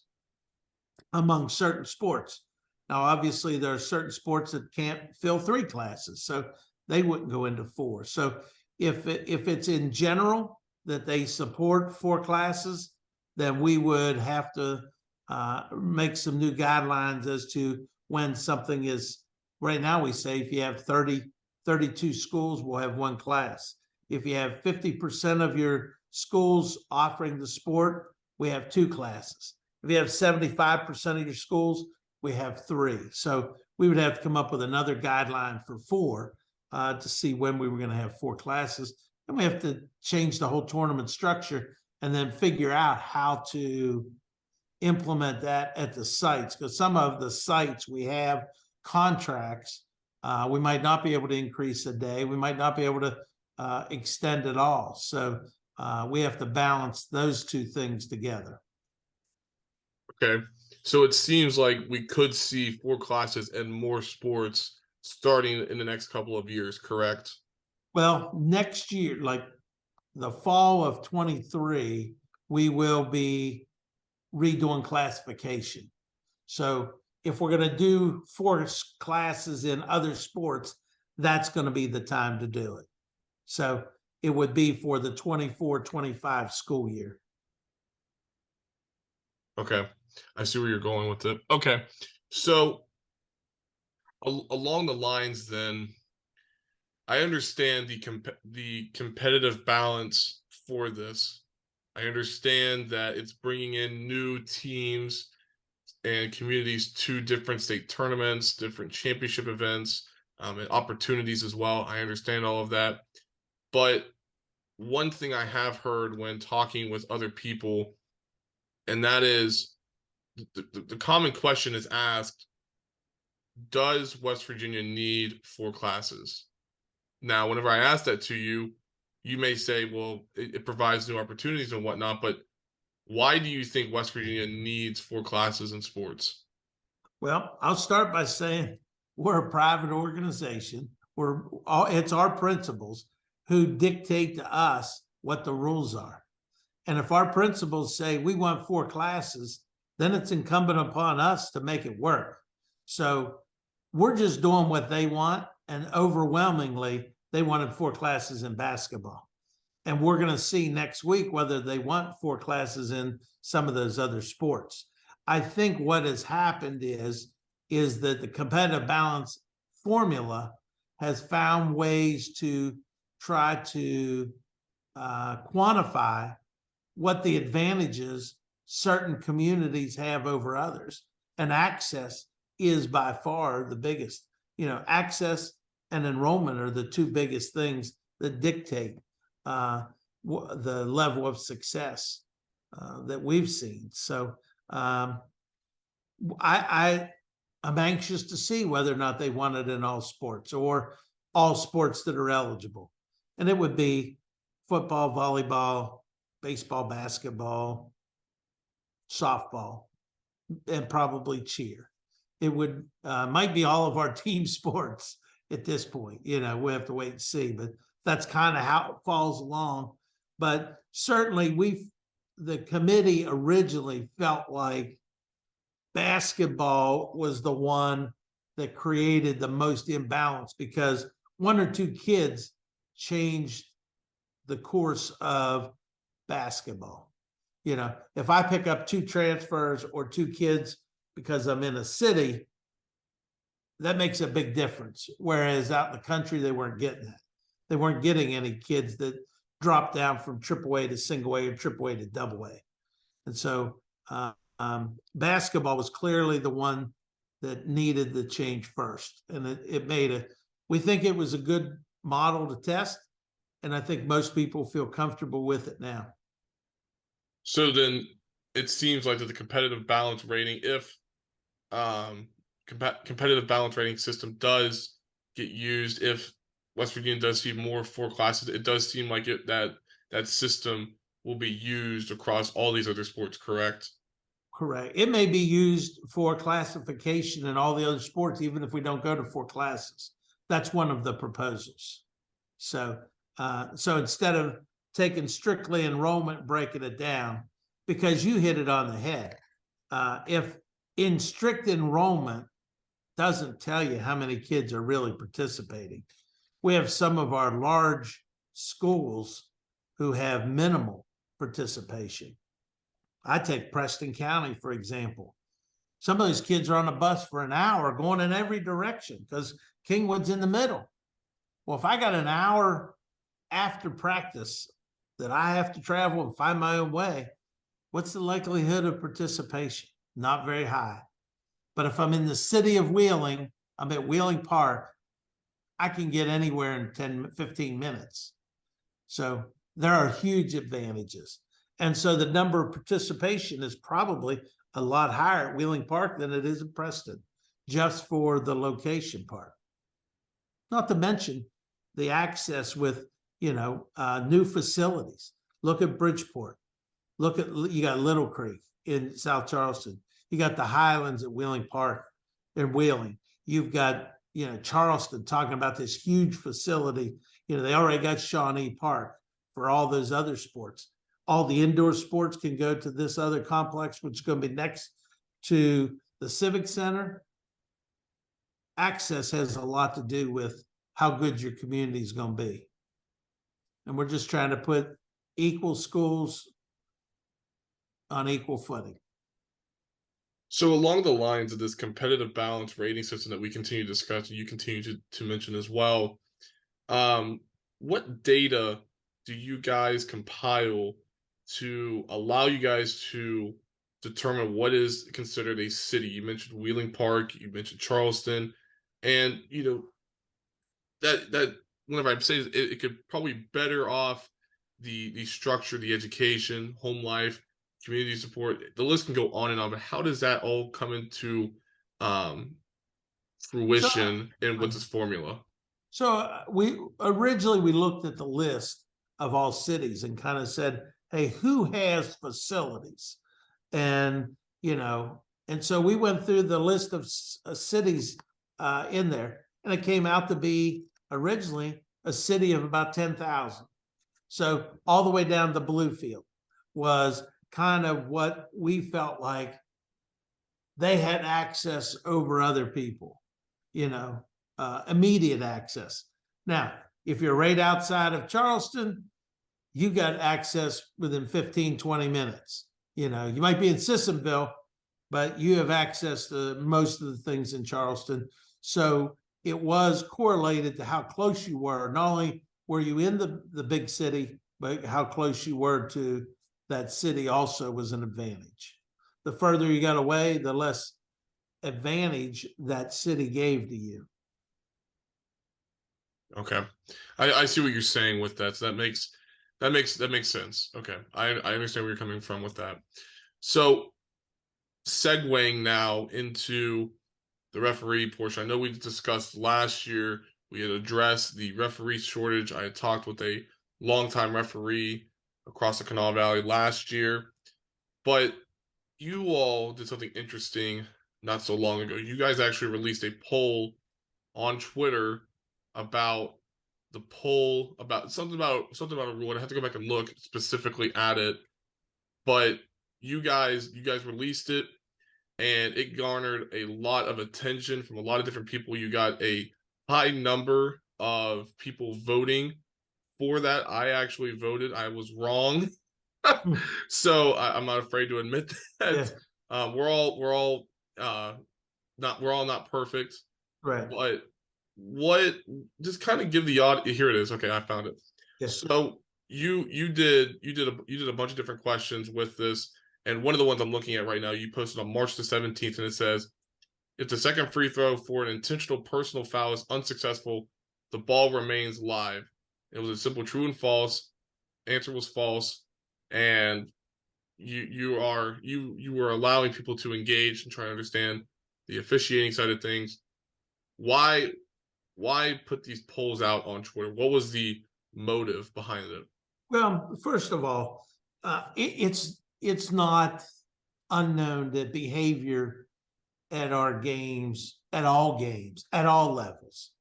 among certain sports. Now, obviously, there are certain sports that can't fill 3 classes, so they wouldn't go into 4. So if it's in general that they support 4 classes, then we would have to make some new guidelines as to when something is. Right now, we say if you have 32 schools, we'll have 1 class. If you have 50% of your schools offering the sport, we have 2 classes. If you have 75% of your schools, we have 3. So we would have to come up with another guideline for 4 to see when we were going to have 4 classes. And we have to change the whole tournament structure and then figure out how to implement that at the sites. Because some of the sites we have contracts, we might not be able to increase a day. We might not be able to extend it all. So we have to balance those 2 things together. Okay. So it seems like we could see 4 classes and more sports starting in the next couple of years, correct? Well, next year, like the fall of 23, we will be redoing classification. So if we're going to do 4 classes in other sports, that's going to be the time to do it. So it would be for the 24-25 school year. Okay. I see where you're going with it. Okay. So along the lines then, I understand the competitive balance for this. I understand that it's bringing in new teams and communities to different state tournaments, different championship events, and opportunities as well. I understand all of that. But one thing I have heard when talking with other people, and that is the common question is asked, does West Virginia need 4 classes? Now, whenever I ask that to you, you may say, well, it provides new opportunities and whatnot, but why do you think West Virginia needs 4 classes in sports? Well, I'll start by saying we're a private organization. It's our principals who dictate to us what the rules are. And if our principals say we want 4 classes, then it's incumbent upon us to make it work. So we're just doing what they want. And overwhelmingly, they wanted 4 classes in basketball. And we're going to see next week whether they want 4 classes in some of those other sports. I think what has happened is that the competitive balance formula has found ways to try to quantify what the advantages certain communities have over others. And access is by far the biggest. Access and enrollment are the 2 biggest things that dictate the level of success that we've seen. So I'm anxious to see whether or not they want it in all sports or all sports that are eligible. And it would be football, volleyball, baseball, basketball, softball, and probably cheer. It would might be all of our team sports at this point. We have to wait and see, but that's kind of how it falls along. But certainly the committee originally felt like basketball was the one that created the most imbalance because 1 or 2 kids changed the course of basketball. If I pick up 2 transfers or 2 kids because I'm in a city, that makes a big difference. Whereas out in the country, they weren't getting that. They weren't getting any kids that dropped down from AAA to single A or AAA to double A. And so basketball was clearly the one that needed the change first. And we think it was a good model to test. And I think most people feel comfortable with it now. So then it seems like that the competitive balance rating, if competitive balance rating system does get used, if West Virginia does see more 4 classes, it does seem like that system will be used across all these other sports, correct? Correct. It may be used for classification in all the other sports, even if we don't go to 4 classes. That's one of the proposals. So instead of taking strictly enrollment, breaking it down, because you hit it on the head. If in strict enrollment, doesn't tell you how many kids are really participating. We have some of our large schools who have minimal participation. I take Preston County, for example. Some of these kids are on a bus for an hour going in every direction because Kingwood's in the middle. Well, if I got an hour after practice that I have to travel and find my own way, what's the likelihood of participation? Not very high. But if I'm in the city of Wheeling, I'm at Wheeling Park, I can get anywhere in 10, 15 minutes. So there are huge advantages. And so the number of participation is probably a lot higher at Wheeling Park than it is in Preston, just for the location part. Not to mention the access with, new facilities. Look at Bridgeport. You got Little Creek in South Charleston. You got the Highlands at Wheeling Park in Wheeling. You've got, Charleston talking about this huge facility. They already got Shawnee Park for all those other sports. All the indoor sports can go to this other complex, which is going to be next to the Civic Center. Access has a lot to do with how good your community is going to be. And we're just trying to put equal schools on equal footing. So along the lines of this competitive balance rating system that we continue to discuss, and you continue to mention as well, what data do you guys compile to allow you guys to determine what is considered a city? You mentioned Wheeling Park, you mentioned Charleston, and that whenever I say it could probably better off the structure, the education, home life, community support. The list can go on and on, but how does that all come into fruition and with this formula? So we originally looked at the list of all cities and kind of said, hey, who has facilities? And so we went through the list of cities in there, and it came out to be originally a city of about 10,000. So all the way down to Bluefield was kind of what we felt like they had access over other people, immediate access. Now, if you're right outside of Charleston, you got access within 15, 20 minutes. You might be in Sissonville, but you have access to most of the things in Charleston. So it was correlated to how close you were. Not only were you in the big city, but how close you were to that city also was an advantage. The further you got away, the less advantage that city gave to you. Okay, I see what you're saying with that. So that makes sense. Okay, I understand where you're coming from with that. So segueing now into the referee portion. I know we discussed last year, we had addressed the referee shortage. I had talked with a longtime referee across the Kanawha Valley last year, but you all did something interesting not so long ago. You guys actually released a poll on Twitter about something about a rule. I have to go back and look specifically at it, but you guys released it, and it garnered a lot of attention from a lot of different people. You got a high number of people voting for that. I actually voted. I was wrong. So I'm not afraid to admit that. Yeah. We're all not perfect. Right. But just kind of give the audience, here it is. Okay, I found it. Yeah. So you did a bunch of different questions with this. And one of the ones I'm looking at right now, you posted on March the 17th, and it says, if the second free throw for an intentional personal foul is unsuccessful, the ball remains live. It was a simple true and false. Answer was false. And you were allowing people to engage and try to understand the officiating side of things. Why put these polls out on Twitter? What was the motive behind it? Well, first of all, it's not unknown that behavior at our games, at all levels,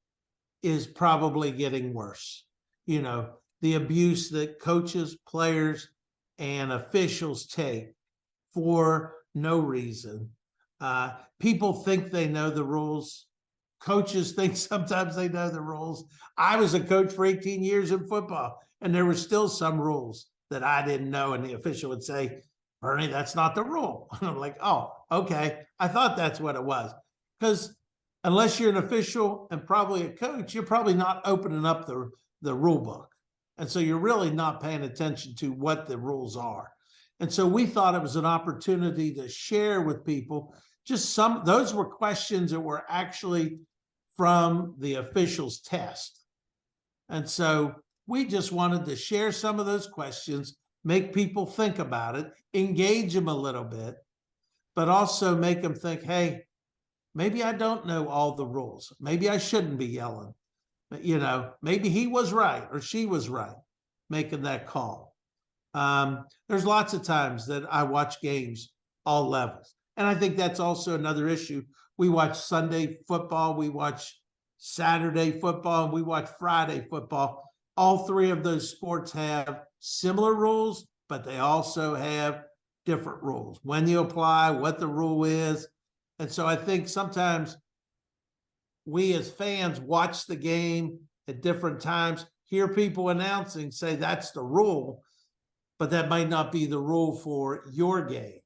is probably getting worse. The abuse that coaches, players, and officials take for no reason People think they know the rules. Coaches think sometimes they know the rules. I was a coach for 18 years in football, and there were still some rules that I didn't know, and the official would say, Bernie, that's not the rule. And I'm like, oh, okay. I thought that's what it was. Because unless you're an official and probably a coach, you're probably not opening up the rule book. And so you're really not paying attention to what the rules are. And so we thought it was an opportunity to share with people just some, those were questions that were actually from the officials' test. And so we just wanted to share some of those questions, make people think about it, engage them a little bit, but also make them think, hey, maybe I don't know all the rules. Maybe I shouldn't be yelling. You know, maybe he was right or she was right making that call. There's lots of times that I watch games all levels. And I think that's also another issue. We watch Sunday football, we watch Saturday football, and we watch Friday football. All three of those sports have similar rules, but they also have different rules. When you apply, what the rule is. And so I think sometimes we as fans watch the game at different times, hear people announcing, say that's the rule, but that might not be the rule for your game.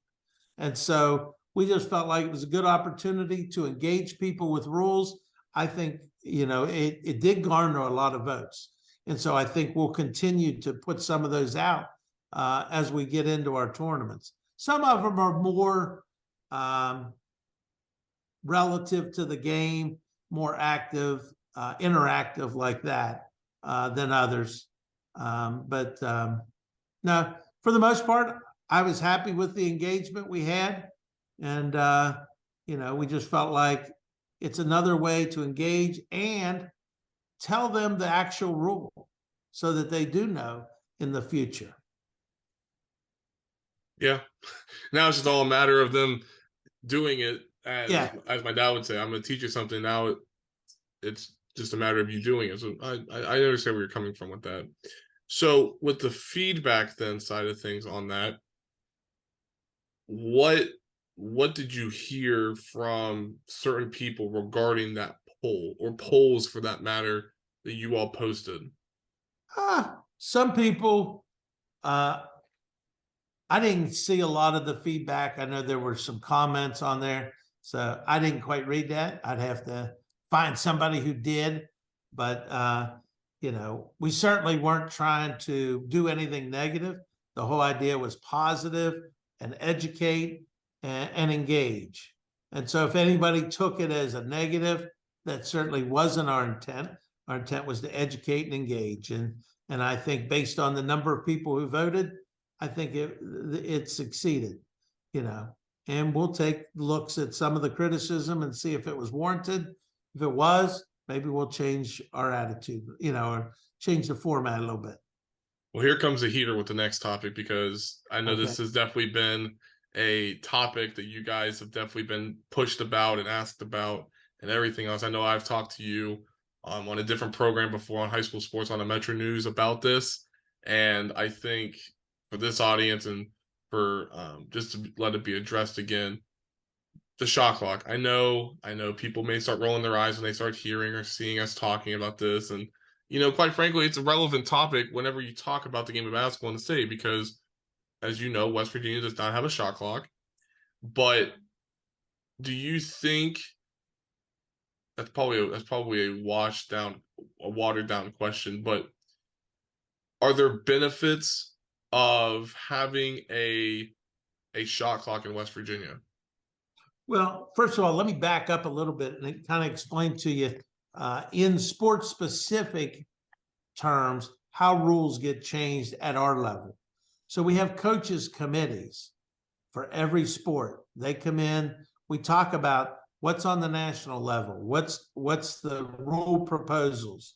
And so we just felt like it was a good opportunity to engage people with rules. I think, you know, it did garner a lot of votes. And so I think we'll continue to put some of those out as we get into our tournaments. Some of them are more relative to the game, more active, interactive like that than others. No, for the most part, I was happy with the engagement we had. And, you know, we just felt like it's another way to engage and tell them the actual rule so that they do know in the future. Yeah. Now it's just all a matter of them doing it. As my dad would say, I'm going to teach you something. Now it's just a matter of you doing it. So I understand where you're coming from with that. So with the feedback then side of things on that, what did you hear from certain people regarding that poll or polls for that matter that you all posted? Some people, I didn't see a lot of the feedback. I know there were some comments on there, so I didn't quite read that. I'd have to find somebody who did, but you know, we certainly weren't trying to do anything negative. The whole idea was positive and educate and engage. And so if anybody took it as a negative, that certainly wasn't our intent. Our intent was to educate and engage. And I think based on the number of people who voted, I think it succeeded, you know, and we'll take looks at some of the criticism and see if it was warranted. If it was, maybe we'll change our attitude, you know, or change the format a little bit. Well, here comes the heater with the next topic, because I know this has definitely been a topic that you guys have definitely been pushed about and asked about and everything else. I know I've talked to you on a different program before on high school sports on the Metro News about this. And I think for this audience and for just to let it be addressed again, the shot clock. I know people may start rolling their eyes when they start hearing or seeing us talking about this. And, you know, quite frankly, it's a relevant topic whenever you talk about the game of basketball in the state, because as you know, West Virginia does not have a shot clock. But do you think that's probably a watered down question, but are there benefits of having a shot clock in West Virginia? Well, first of all, let me back up a little bit and kind of explain to you in sports specific terms how rules get changed at our level. So we have coaches committees for every sport. They come in, we talk about what's on the national level, what's the rule proposals,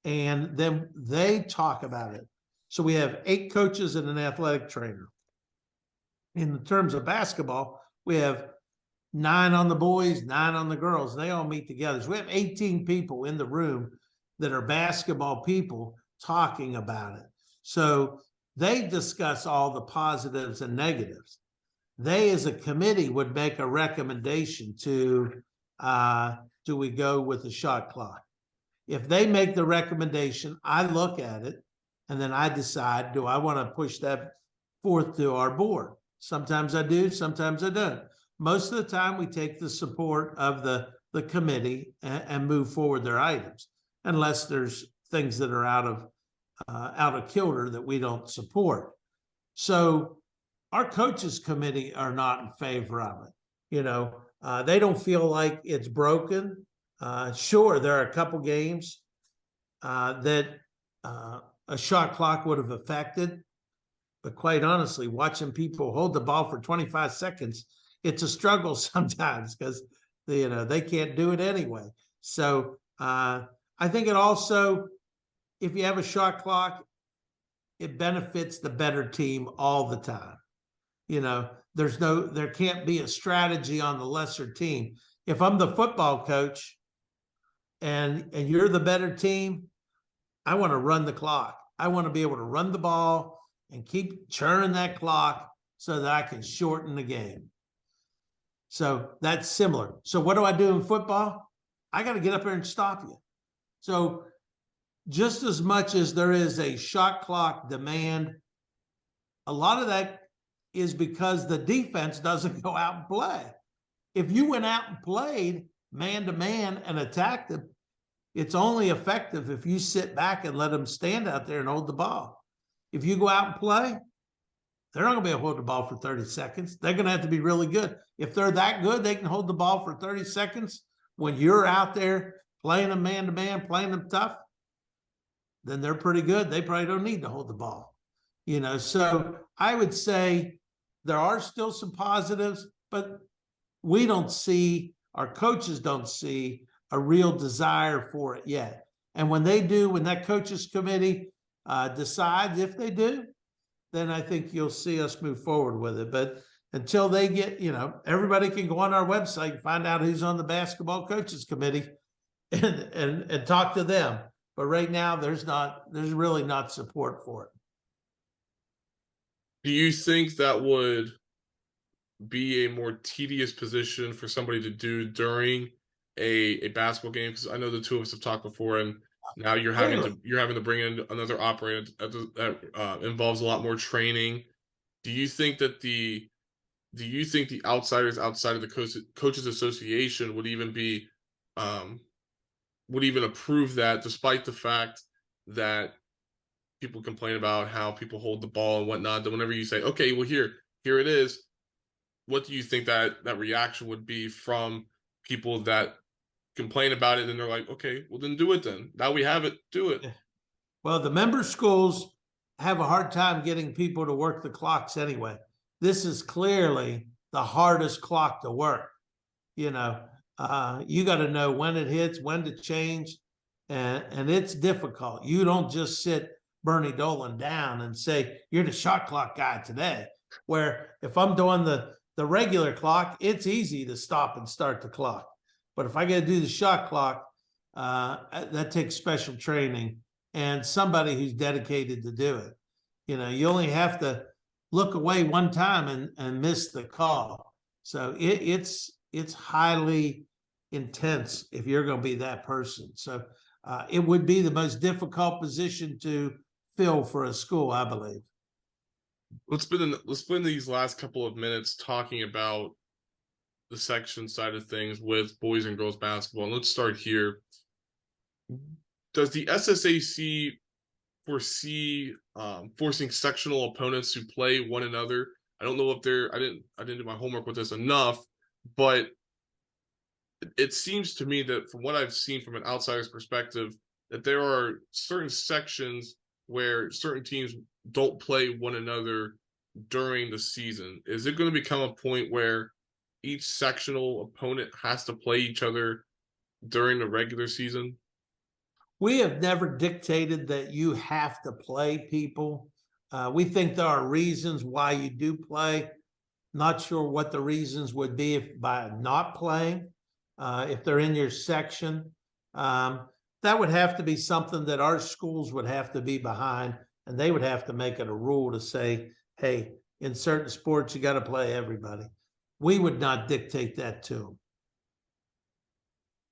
and then they talk about it. So we have 8 coaches and an athletic trainer. In terms of basketball, we have 9 on the boys, 9 on the girls. They all meet together. So we have 18 people in the room that are basketball people talking about it. So they discuss all the positives and negatives. they as a committee would make a recommendation to, do we go with the shot clock? If they make the recommendation, I look at it and then I decide, do I want to push that forth to our board? Sometimes I do, sometimes I don't. Most of the time we take the support of the committee and move forward their items, unless there's things that are out of kilter that we don't support. So our coaches committee are not in favor of it. You know, they don't feel like it's broken. Sure, there are a couple games that a shot clock would have affected, but quite honestly, watching people hold the ball for 25 seconds, it's a struggle sometimes because they can't do it anyway. So I think it also, if you have a shot clock, it benefits the better team all the time. There can't be a strategy on the lesser team. If I'm the football coach and you're the better team, I want to run the clock. I want to be able to run the ball and keep churning that clock so that I can shorten the game. So that's similar. So what do I do in football? I got to get up there and stop you. So just as much as there is a shot clock demand, a lot of that is because the defense doesn't go out and play. If you went out and played man to man and attacked them, it's only effective if you sit back and let them stand out there and hold the ball. If you go out and play, they're not going to be able to hold the ball for 30 seconds. They're going to have to be really good. If they're that good, they can hold the ball for 30 seconds. When you're out there playing them man to man, playing them tough, then they're pretty good. They probably don't need to hold the ball. So I would say there are still some positives, but we don't see, our coaches don't see a real desire for it yet. And when they do, when that coaches committee decides if they do, then I think you'll see us move forward with it. But until they get, everybody can go on our website and find out who's on the basketball coaches committee and talk to them. But right now there's really not support for it. Do you think that would be a more tedious position for somebody to do during a basketball game? Because I know the two of us have talked before, and now you're having to bring in another operator that involves a lot more training. Do you think the outsiders outside of the coaches association would even approve that, despite the fact that people complain about how people hold the ball and whatnot? That whenever you say, okay, well here it is, what do you think that reaction would be from people that complain about it and they're like, okay, well then do it then. Now we have it, do it. Well, the member schools have a hard time getting people to work the clocks anyway. This is clearly the hardest clock to work. You got to know when it hits, when to change, and it's difficult. You don't just sit Bernie Dolan down and say, you're the shot clock guy today. Where if I'm doing the regular clock, it's easy to stop and start the clock. But if I got to do the shot clock, that takes special training and somebody who's dedicated to do it. You only have to look away one time and miss the call. So it's highly intense if you're going to be that person. So it would be the most difficult position to fill for a school, I believe. Let's spend these last couple of minutes talking about the section side of things with boys and girls basketball. And let's start here. Does the SSAC foresee forcing sectional opponents to play one another? I don't know if I didn't do my homework with this enough, but it seems to me that from what I've seen from an outsider's perspective, that there are certain sections where certain teams don't play one another during the season. Is it going to become a point where each sectional opponent has to play each other during the regular season? We have never dictated that you have to play people. We think there are reasons why you do play. Not sure what the reasons would be if by not playing, if they're in your section. That would have to be something that our schools would have to be behind, and they would have to make it a rule to say, hey, in certain sports, you got to play everybody. We would not dictate that to them.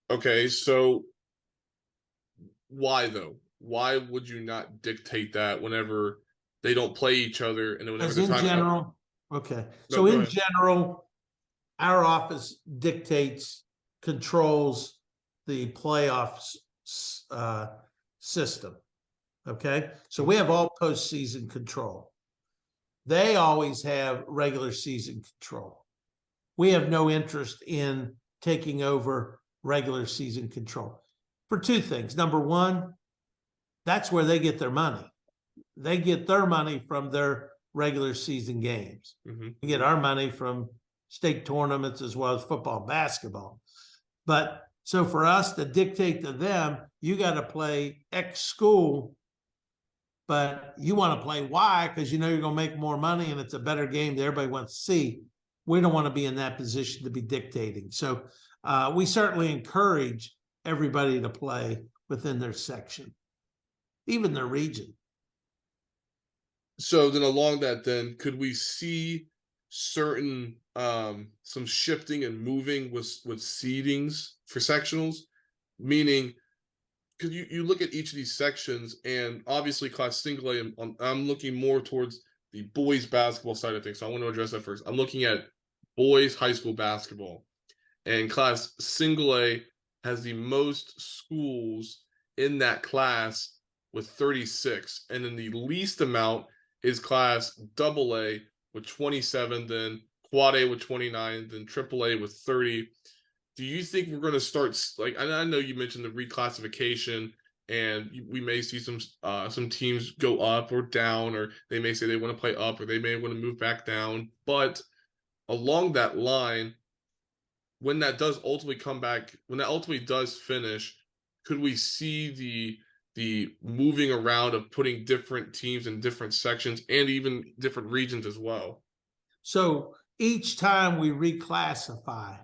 Okay, so why though? Why would you not dictate that whenever they don't play each other and whenever As the in time? general, okay. No, So go in ahead. general, our office dictates, controls the playoffs system. Okay, so we have all postseason control. They always have regular season control. We have no interest in taking over regular season control for two things. Number one, that's where they get their money. They get their money from their regular season games. Mm-hmm. We get our money from state tournaments as well as football and basketball. But so for us to dictate to them, you got to play X school, but you want to play Y because you know you're going to make more money and it's a better game that everybody wants to see. We don't want to be in that position to be dictating. So we certainly encourage everybody to play within their section, even their region. So then along that, then could we see certain some shifting and moving with seedings for sectionals? Meaning, because you look at each of these sections, and obviously class single A, I'm looking more towards the boys basketball side of things. So I want to address that first. I'm looking at boys high school basketball, and class single A has the most schools in that class with 36, and then the least amount is class double A with 27, then quad A with 29, then triple A with 30. Do you think we're going to start, like, I know you mentioned the reclassification, and we may see some teams go up or down, or they may say they want to play up, or they may want to move back down. But along that line, when that does ultimately come back, when that ultimately does finish, could we see the moving around of putting different teams in different sections and even different regions as well? So each time we reclassify,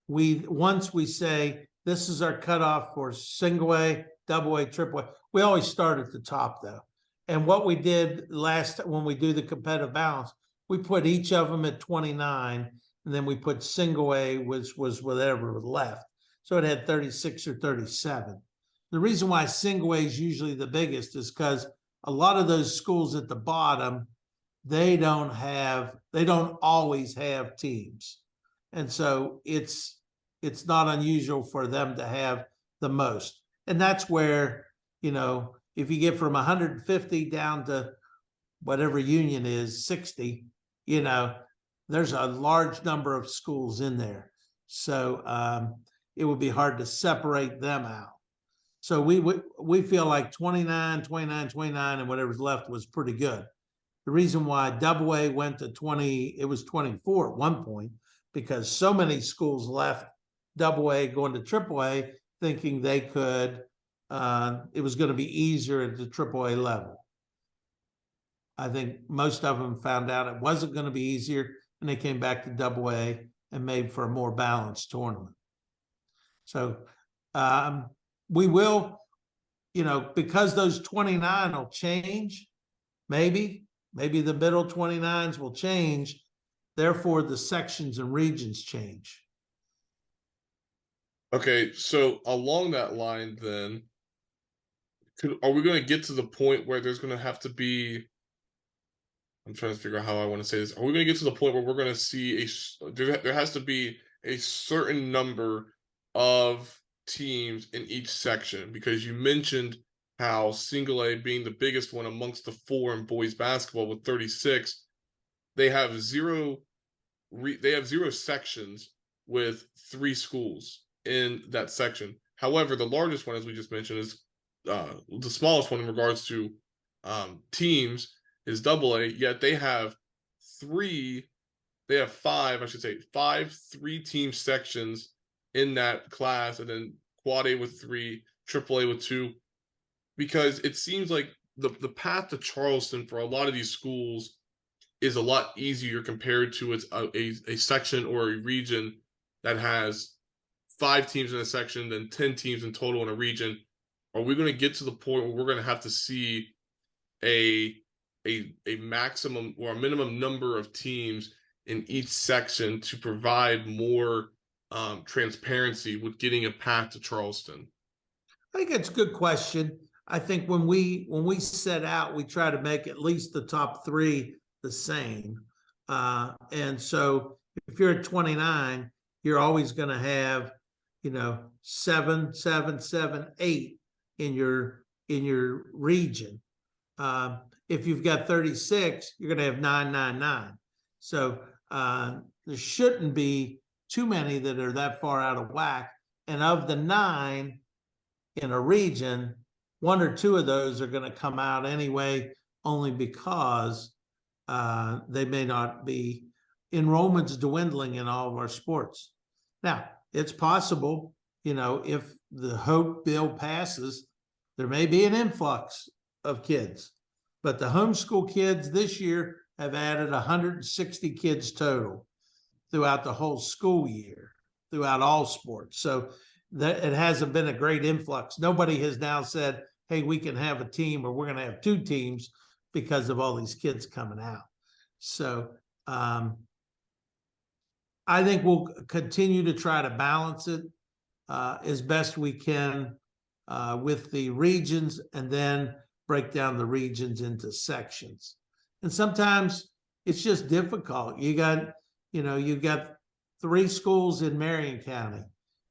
once we say this is our cutoff for single A, double A, triple A, we always start at the top though. And what we did last when we do the competitive balance, we put each of them at 29, and then we put single A, which was whatever was left. So it had 36 or 37. The reason why single A is usually the biggest is because a lot of those schools at the bottom, they don't always have teams. And so it's not unusual for them to have the most. And that's where, if you get from 150 down to whatever union is 60, there's a large number of schools in there. So it would be hard to separate them out. So we feel like 29, 29, 29, and whatever's left was pretty good. The reason why double A went to 20, it was 24 at one point, because so many schools left double A going to triple A thinking they could, it was going to be easier at the triple A level. I think most of them found out it wasn't going to be easier, and they came back to double A and made for a more balanced tournament. So we will, because those 29 will change, maybe the middle 29s will change. Therefore, the sections and regions change. Okay, so along that line, then, are we going to get to the point where there's going to have to be? I'm trying to figure out how I want to say this. Are we going to get to the point where we're going to see there has to be a certain number of teams in each section? Because you mentioned how single A being the biggest one amongst the four in boys basketball with 36, they have zero sections with 3 schools in that section. However, the largest one, as we just mentioned, is the smallest one in regards to teams is double A, yet they have 5 3-team sections in that class, and then quad A with 3, triple A with 2, because it seems like the path to Charleston for a lot of these schools is a lot easier compared to a section or a region that has 5 teams in a section, then 10 teams in total in a region. Are we going to get to the point where we're going to have to see a a maximum or a minimum number of teams in each section to provide more transparency with getting a path to Charleston? I think it's a good question. I think when we set out, we try to make at least the top three the same. And so if you're at 29, you're always going to have, 7, 7, 7, 8 in your region. If you've got 36, you're going to have 9, 9, 9. So there shouldn't be too many that are that far out of whack. And of the 9 in a region, 1 or 2 of those are going to come out anyway, only because they may not be enrollment's dwindling in all of our sports. Now, it's possible, if the Hope bill passes, there may be an influx of kids, but the homeschool kids this year have added 160 kids total throughout the whole school year, throughout all sports. So that it hasn't been a great influx. Nobody has now said, hey, we can have a team or we're going to have 2 teams because of all these kids coming out. So I think we'll continue to try to balance it as best we can with the regions, and then break down the regions into sections. And sometimes it's just difficult. You've got 3 schools in Marion County.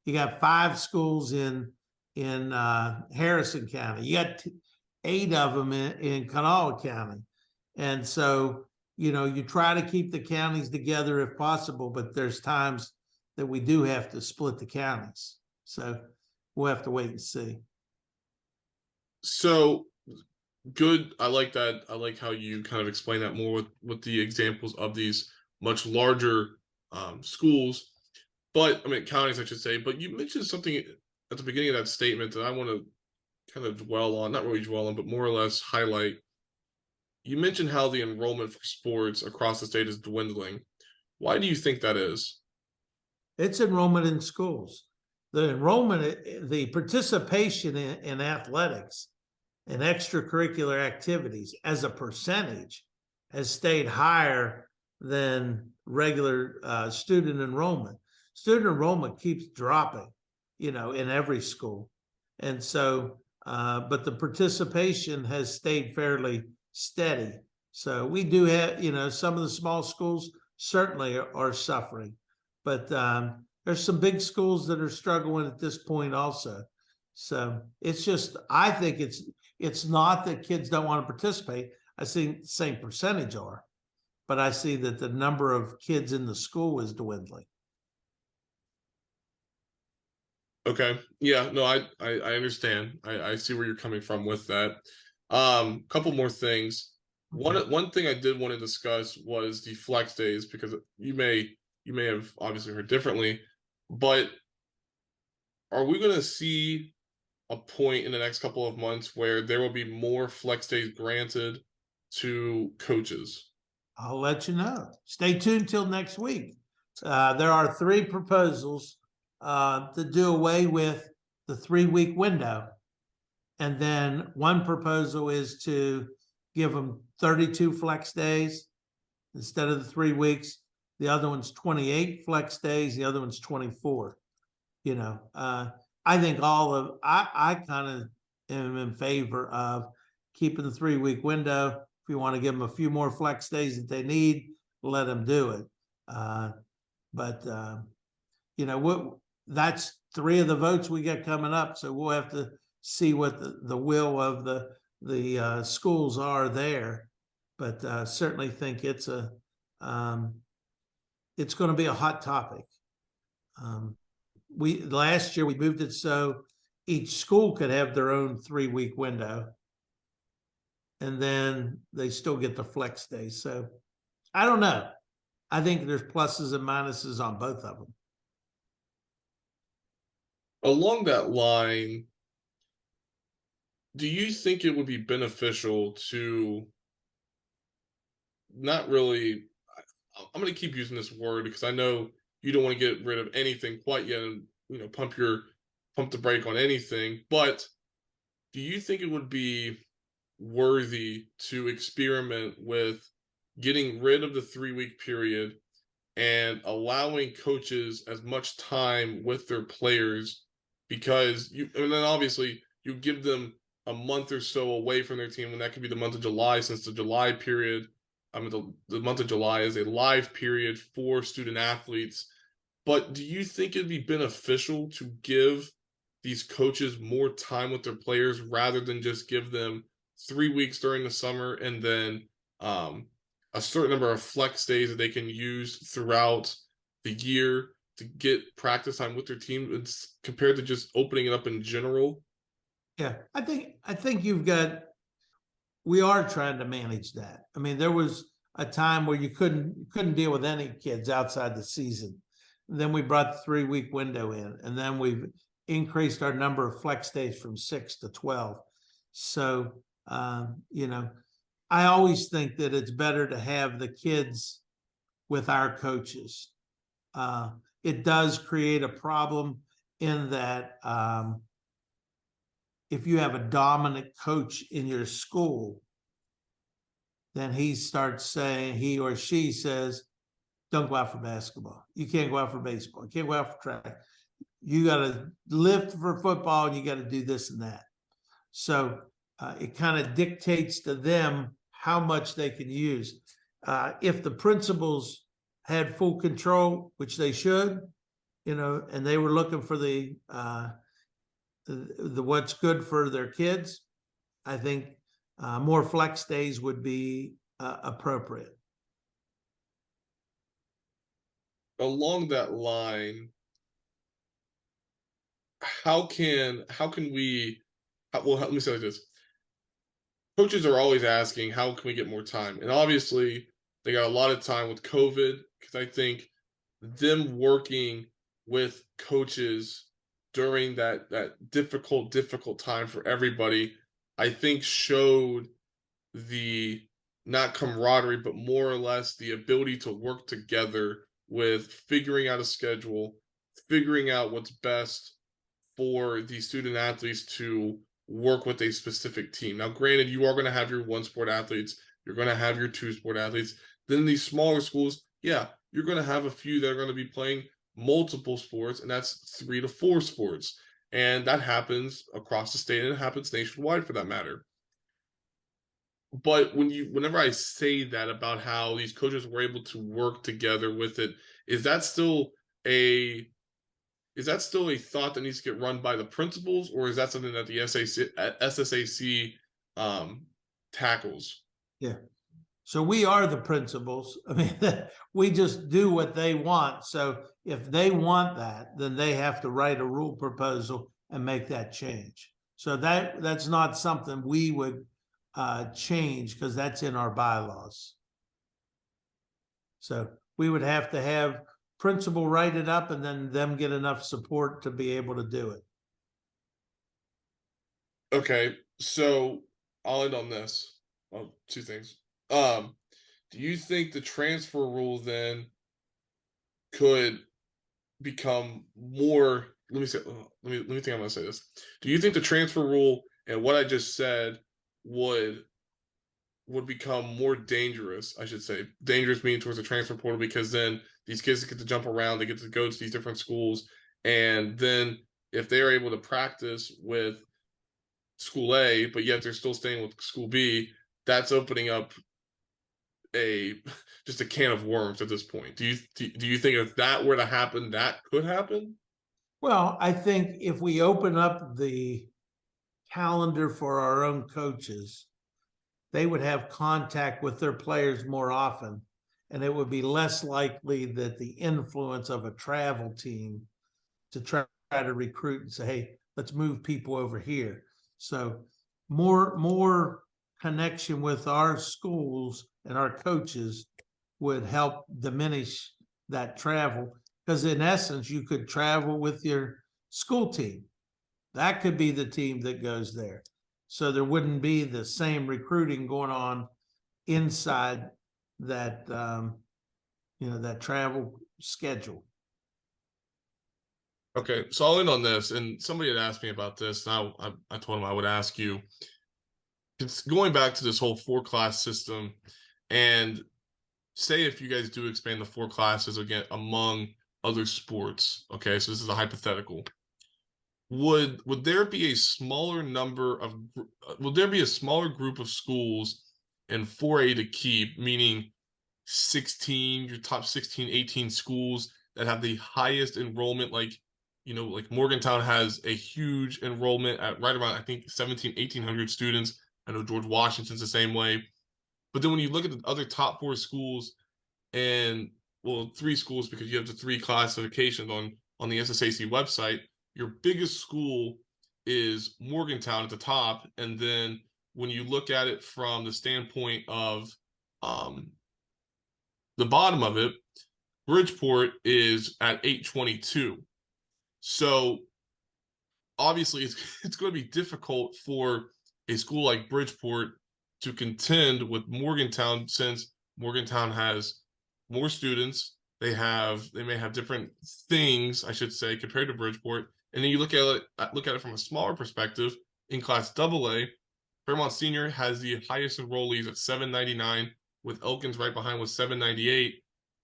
You got 5 schools in Harrison County. You got 8 of them in Kanawha County. And so, you try to keep the counties together if possible, but there's times that we do have to split the counties. So we'll have to wait and see. So good. I like that. I like how you kind of explain that more with the examples of these much larger schools, but I mean counties, I should say. But you mentioned something at the beginning of that statement that I want to kind of dwell on, not really dwell on, but more or less highlight. You mentioned how the enrollment for sports across the state is dwindling. Why do you think that is? It's enrollment in schools. The enrollment, the participation in athletics and extracurricular activities as a percentage has stayed higher than regular student enrollment. Student enrollment keeps dropping, in every school. And so, but the participation has stayed fairly steady. So we do have, some of the small schools certainly are suffering, but there's some big schools that are struggling at this point also. So it's just, I think it's not that kids don't want to participate. I see the same percentage are, but I see that the number of kids in the school is dwindling. Okay. Yeah, no, I understand. I see where you're coming from with that. Couple more things. One thing I did want to discuss was the flex days, because you may have obviously heard differently, but are we going to see a point in the next couple of months where there will be more flex days granted to coaches? I'll let you know. Stay tuned till next week. There are 3 proposals to do away with the 3-week window. And then one proposal is to give them 32 flex days instead of the 3 weeks. The other one's 28 flex days. The other one's 24. I think I kind of am in favor of keeping the 3-week window. If you want to give them a few more flex days that they need, let them do it. But that's 3 of the votes we got coming up. So we'll have to see what the will of the schools are there. But certainly think it's going to be a hot topic. Last year we moved it so each school could have their own 3-week window, and then they still get the flex days. So I don't know. I think there's pluses and minuses on both of them. Along that line, do you think it would be beneficial to not really, I'm going to keep using this word because I know you don't want to get rid of anything quite yet and pump the brake on anything, but do you think it would be worthy to experiment with getting rid of the 3-week period and allowing coaches as much time with their players, because and then obviously you give them a month or so away from their team, and that could be the month of July, since the July period, I mean, the month of July is a live period for student athletes. But do you think it'd be beneficial to give these coaches more time with their players rather than just give them 3 weeks during the summer and then um, a certain number of flex days that they can use throughout the year to get practice time with their team? It's compared to just opening it up in general. Yeah, I think we are trying to manage that. I mean, there was a time where you couldn't deal with any kids outside the season. Then we brought the 3-week window in, and then we've increased our number of flex days from 6 to 12. So, I always think that it's better to have the kids with our coaches. It does create a problem in that if you have a dominant coach in your school, then he or she says, don't go out for basketball. You can't go out for baseball. You can't go out for track. You got to lift for football, and you got to do this and that. So it kind of dictates to them how much they can use. If the principals had full control, which they should, and they were looking for the what's good for their kids, I think more flex days would be appropriate. Along that line, how can we let me say like this. Coaches are always asking, how can we get more time? And obviously, they got a lot of time with COVID, because I think them working with coaches during that difficult time for everybody, I think showed the not camaraderie, but more or less the ability to work together with figuring out a schedule, figuring out what's best for the student athletes to work with a specific team. Now, granted, you are going to have your one sport athletes, you're going to have your two sport athletes. Then these smaller schools, yeah, you're going to have a few that are going to be playing multiple sports, and that's 3 to 4 sports. And that happens across the state, and it happens nationwide for that matter. But whenever I say that about how these coaches were able to work together with it, is that still a thought that needs to get run by the principals, or is that something that the SSAC tackles? Yeah. So we are the principals. I mean, we just do what they want. So if they want that, then they have to write a rule proposal and make that change. So that's not something we would change, because that's in our bylaws. So we would have to have principal write it up, and then them get enough support to be able to do it. Okay, so I'll end on this. Oh, two things. Do you think the transfer rule then could become more? Let me say. Let me think. I'm gonna say this. Do you think the transfer rule and what I just said would become more dangerous? I should say dangerous, meaning towards the transfer portal, because then these kids get to jump around, they get to go to these different schools, and then if they are able to practice with school A, but yet they're still staying with school B, that's opening up just a can of worms at this point. Do you think if that were to happen, that could happen? Well, I think if we open up the calendar for our own coaches, they would have contact with their players more often, and it would be less likely that the influence of a travel team to try to recruit and say, hey, let's move people over here. So more connection with our schools and our coaches would help diminish that travel, because in essence, you could travel with your school team. That could be the team that goes there. So there wouldn't be the same recruiting going on inside that, that travel schedule. Okay, so I'll end on this. And somebody had asked me about this. Now I told him I would ask you. it's going back to this whole four class system, and say if you guys do expand the four classes again among other sports, okay, so this is a hypothetical. Would there be a smaller number of would there be a smaller group of schools in 4A to keep, meaning 16, your top 16, 18 schools that have the highest enrollment, like, like Morgantown has a huge enrollment at right around, I think, 17, 1800 students. I know George Washington's the same way. But then when you look at the other top four schools, and well, three schools, because you have the three classifications on the SSAC website, your biggest school is Morgantown at the top. And then when you look at it from the standpoint of the bottom of it, Bridgeport is at 822. So obviously it's going to be difficult for a school like Bridgeport to contend with Morgantown, since Morgantown has more students. They may have different things, I should say, compared to Bridgeport. And then you look at it from a smaller perspective. In Class AA, Fairmont Senior has the highest enrollees at 799, with Elkins right behind with 798.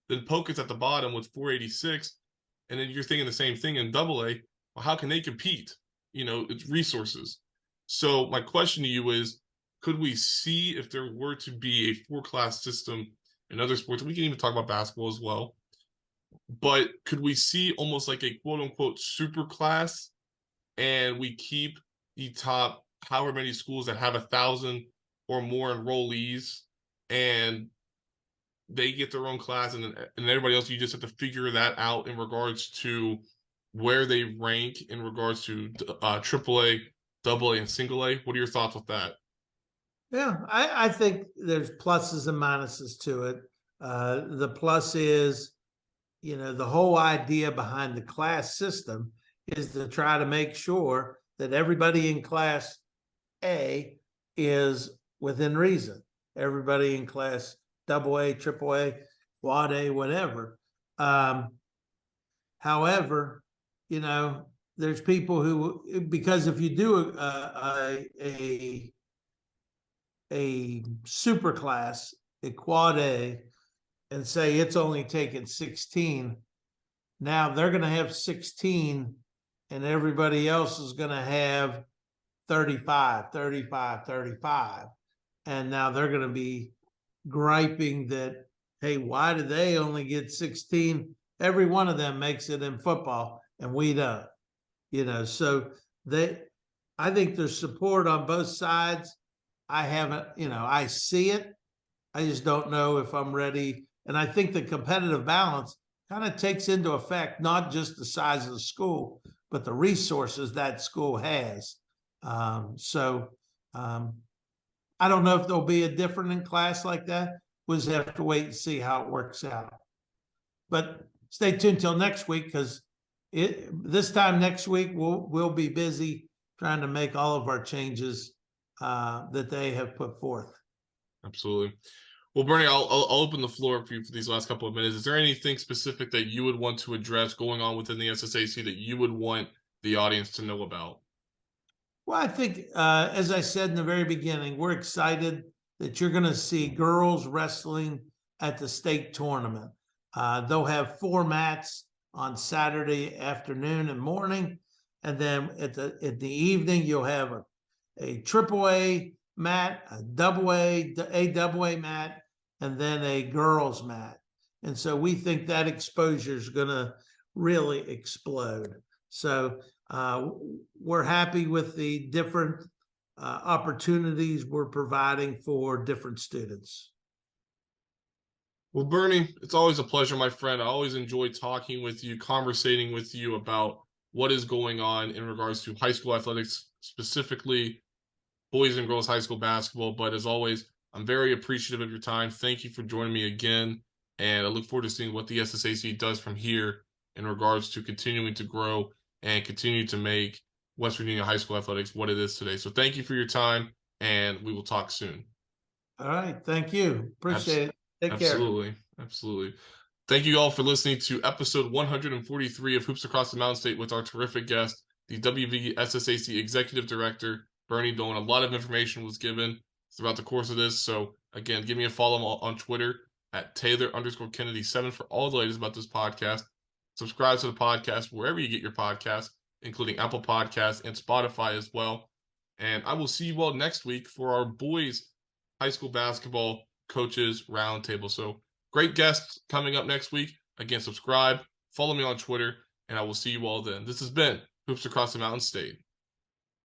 Then Polk is at the bottom with 486. And then you're thinking the same thing in AA. Well, how can they compete? It's resources. So my question to you is, could we see, if there were to be a four-class system in other sports, we can even talk about basketball as well, but could we see almost like a quote-unquote super class, and we keep the top however many schools that have 1,000 or more enrollees, and they get their own class, and everybody else, you just have to figure that out in regards to where they rank in regards to AAA, AA, and single A? What are your thoughts with that? Yeah, I think there's pluses and minuses to it. The plus is, the whole idea behind the class system is to try to make sure that everybody in Class A is within reason. Everybody in Class AA, AAA, Quad A, whatever. However, there's people who, because if you do a super class, a Quad A, and say it's only taken 16, now they're going to have 16 and everybody else is going to have 35, 35, 35. And now they're going to be griping that, hey, why do they only get 16? Every one of them makes it in football and we don't. So I think there's support on both sides. I haven't, I see it. I just don't know if I'm ready. And I think the competitive balance kind of takes into effect not just the size of the school, but the resources that school has. I don't know if there'll be a different in class like that. We'll just have to wait and see how it works out. But stay tuned till next week, because this time next week we'll be busy trying to make all of our changes that they have put forth. Absolutely. Well, Bernie, I'll open the floor up for you for these last couple of minutes. Is there anything specific that you would want to address going on within the SSAC that you would want the audience to know about? Well, I think, as I said in the very beginning, we're excited that you're going to see girls wrestling at the state tournament. They'll have 4 mats on Saturday afternoon and morning, and then at the evening you'll have a AAA mat, a AA mat, and then a girls mat. And so we think that exposure is going to really explode. So we're happy with the different opportunities we're providing for different students. Well, Bernie, it's always a pleasure, my friend. I always enjoy talking with you, conversating with you about what is going on in regards to high school athletics, specifically boys and girls high school basketball. But as always, I'm very appreciative of your time. Thank you for joining me again. And I look forward to seeing what the SSAC does from here in regards to continuing to grow and continue to make West Virginia high school athletics what it is today. So thank you for your time, and we will talk soon. All right. Thank you. Appreciate it. Take care. Absolutely. Thank you all for listening to episode 143 of Hoops Across the Mountain State with our terrific guest, the WVSSAC Executive Director, Bernie Dolan. A lot of information was given throughout the course of this. So again, give me a follow on Twitter at Taylor_Kennedy7 for all the latest about this podcast. Subscribe to the podcast wherever you get your podcasts, including Apple Podcasts and Spotify as well. And I will see you all next week for our boys high school basketball coaches roundtable. So great guests coming up next week. Again, subscribe, follow me on Twitter, and I will see you all then. This has been Hoops Across the Mountain State.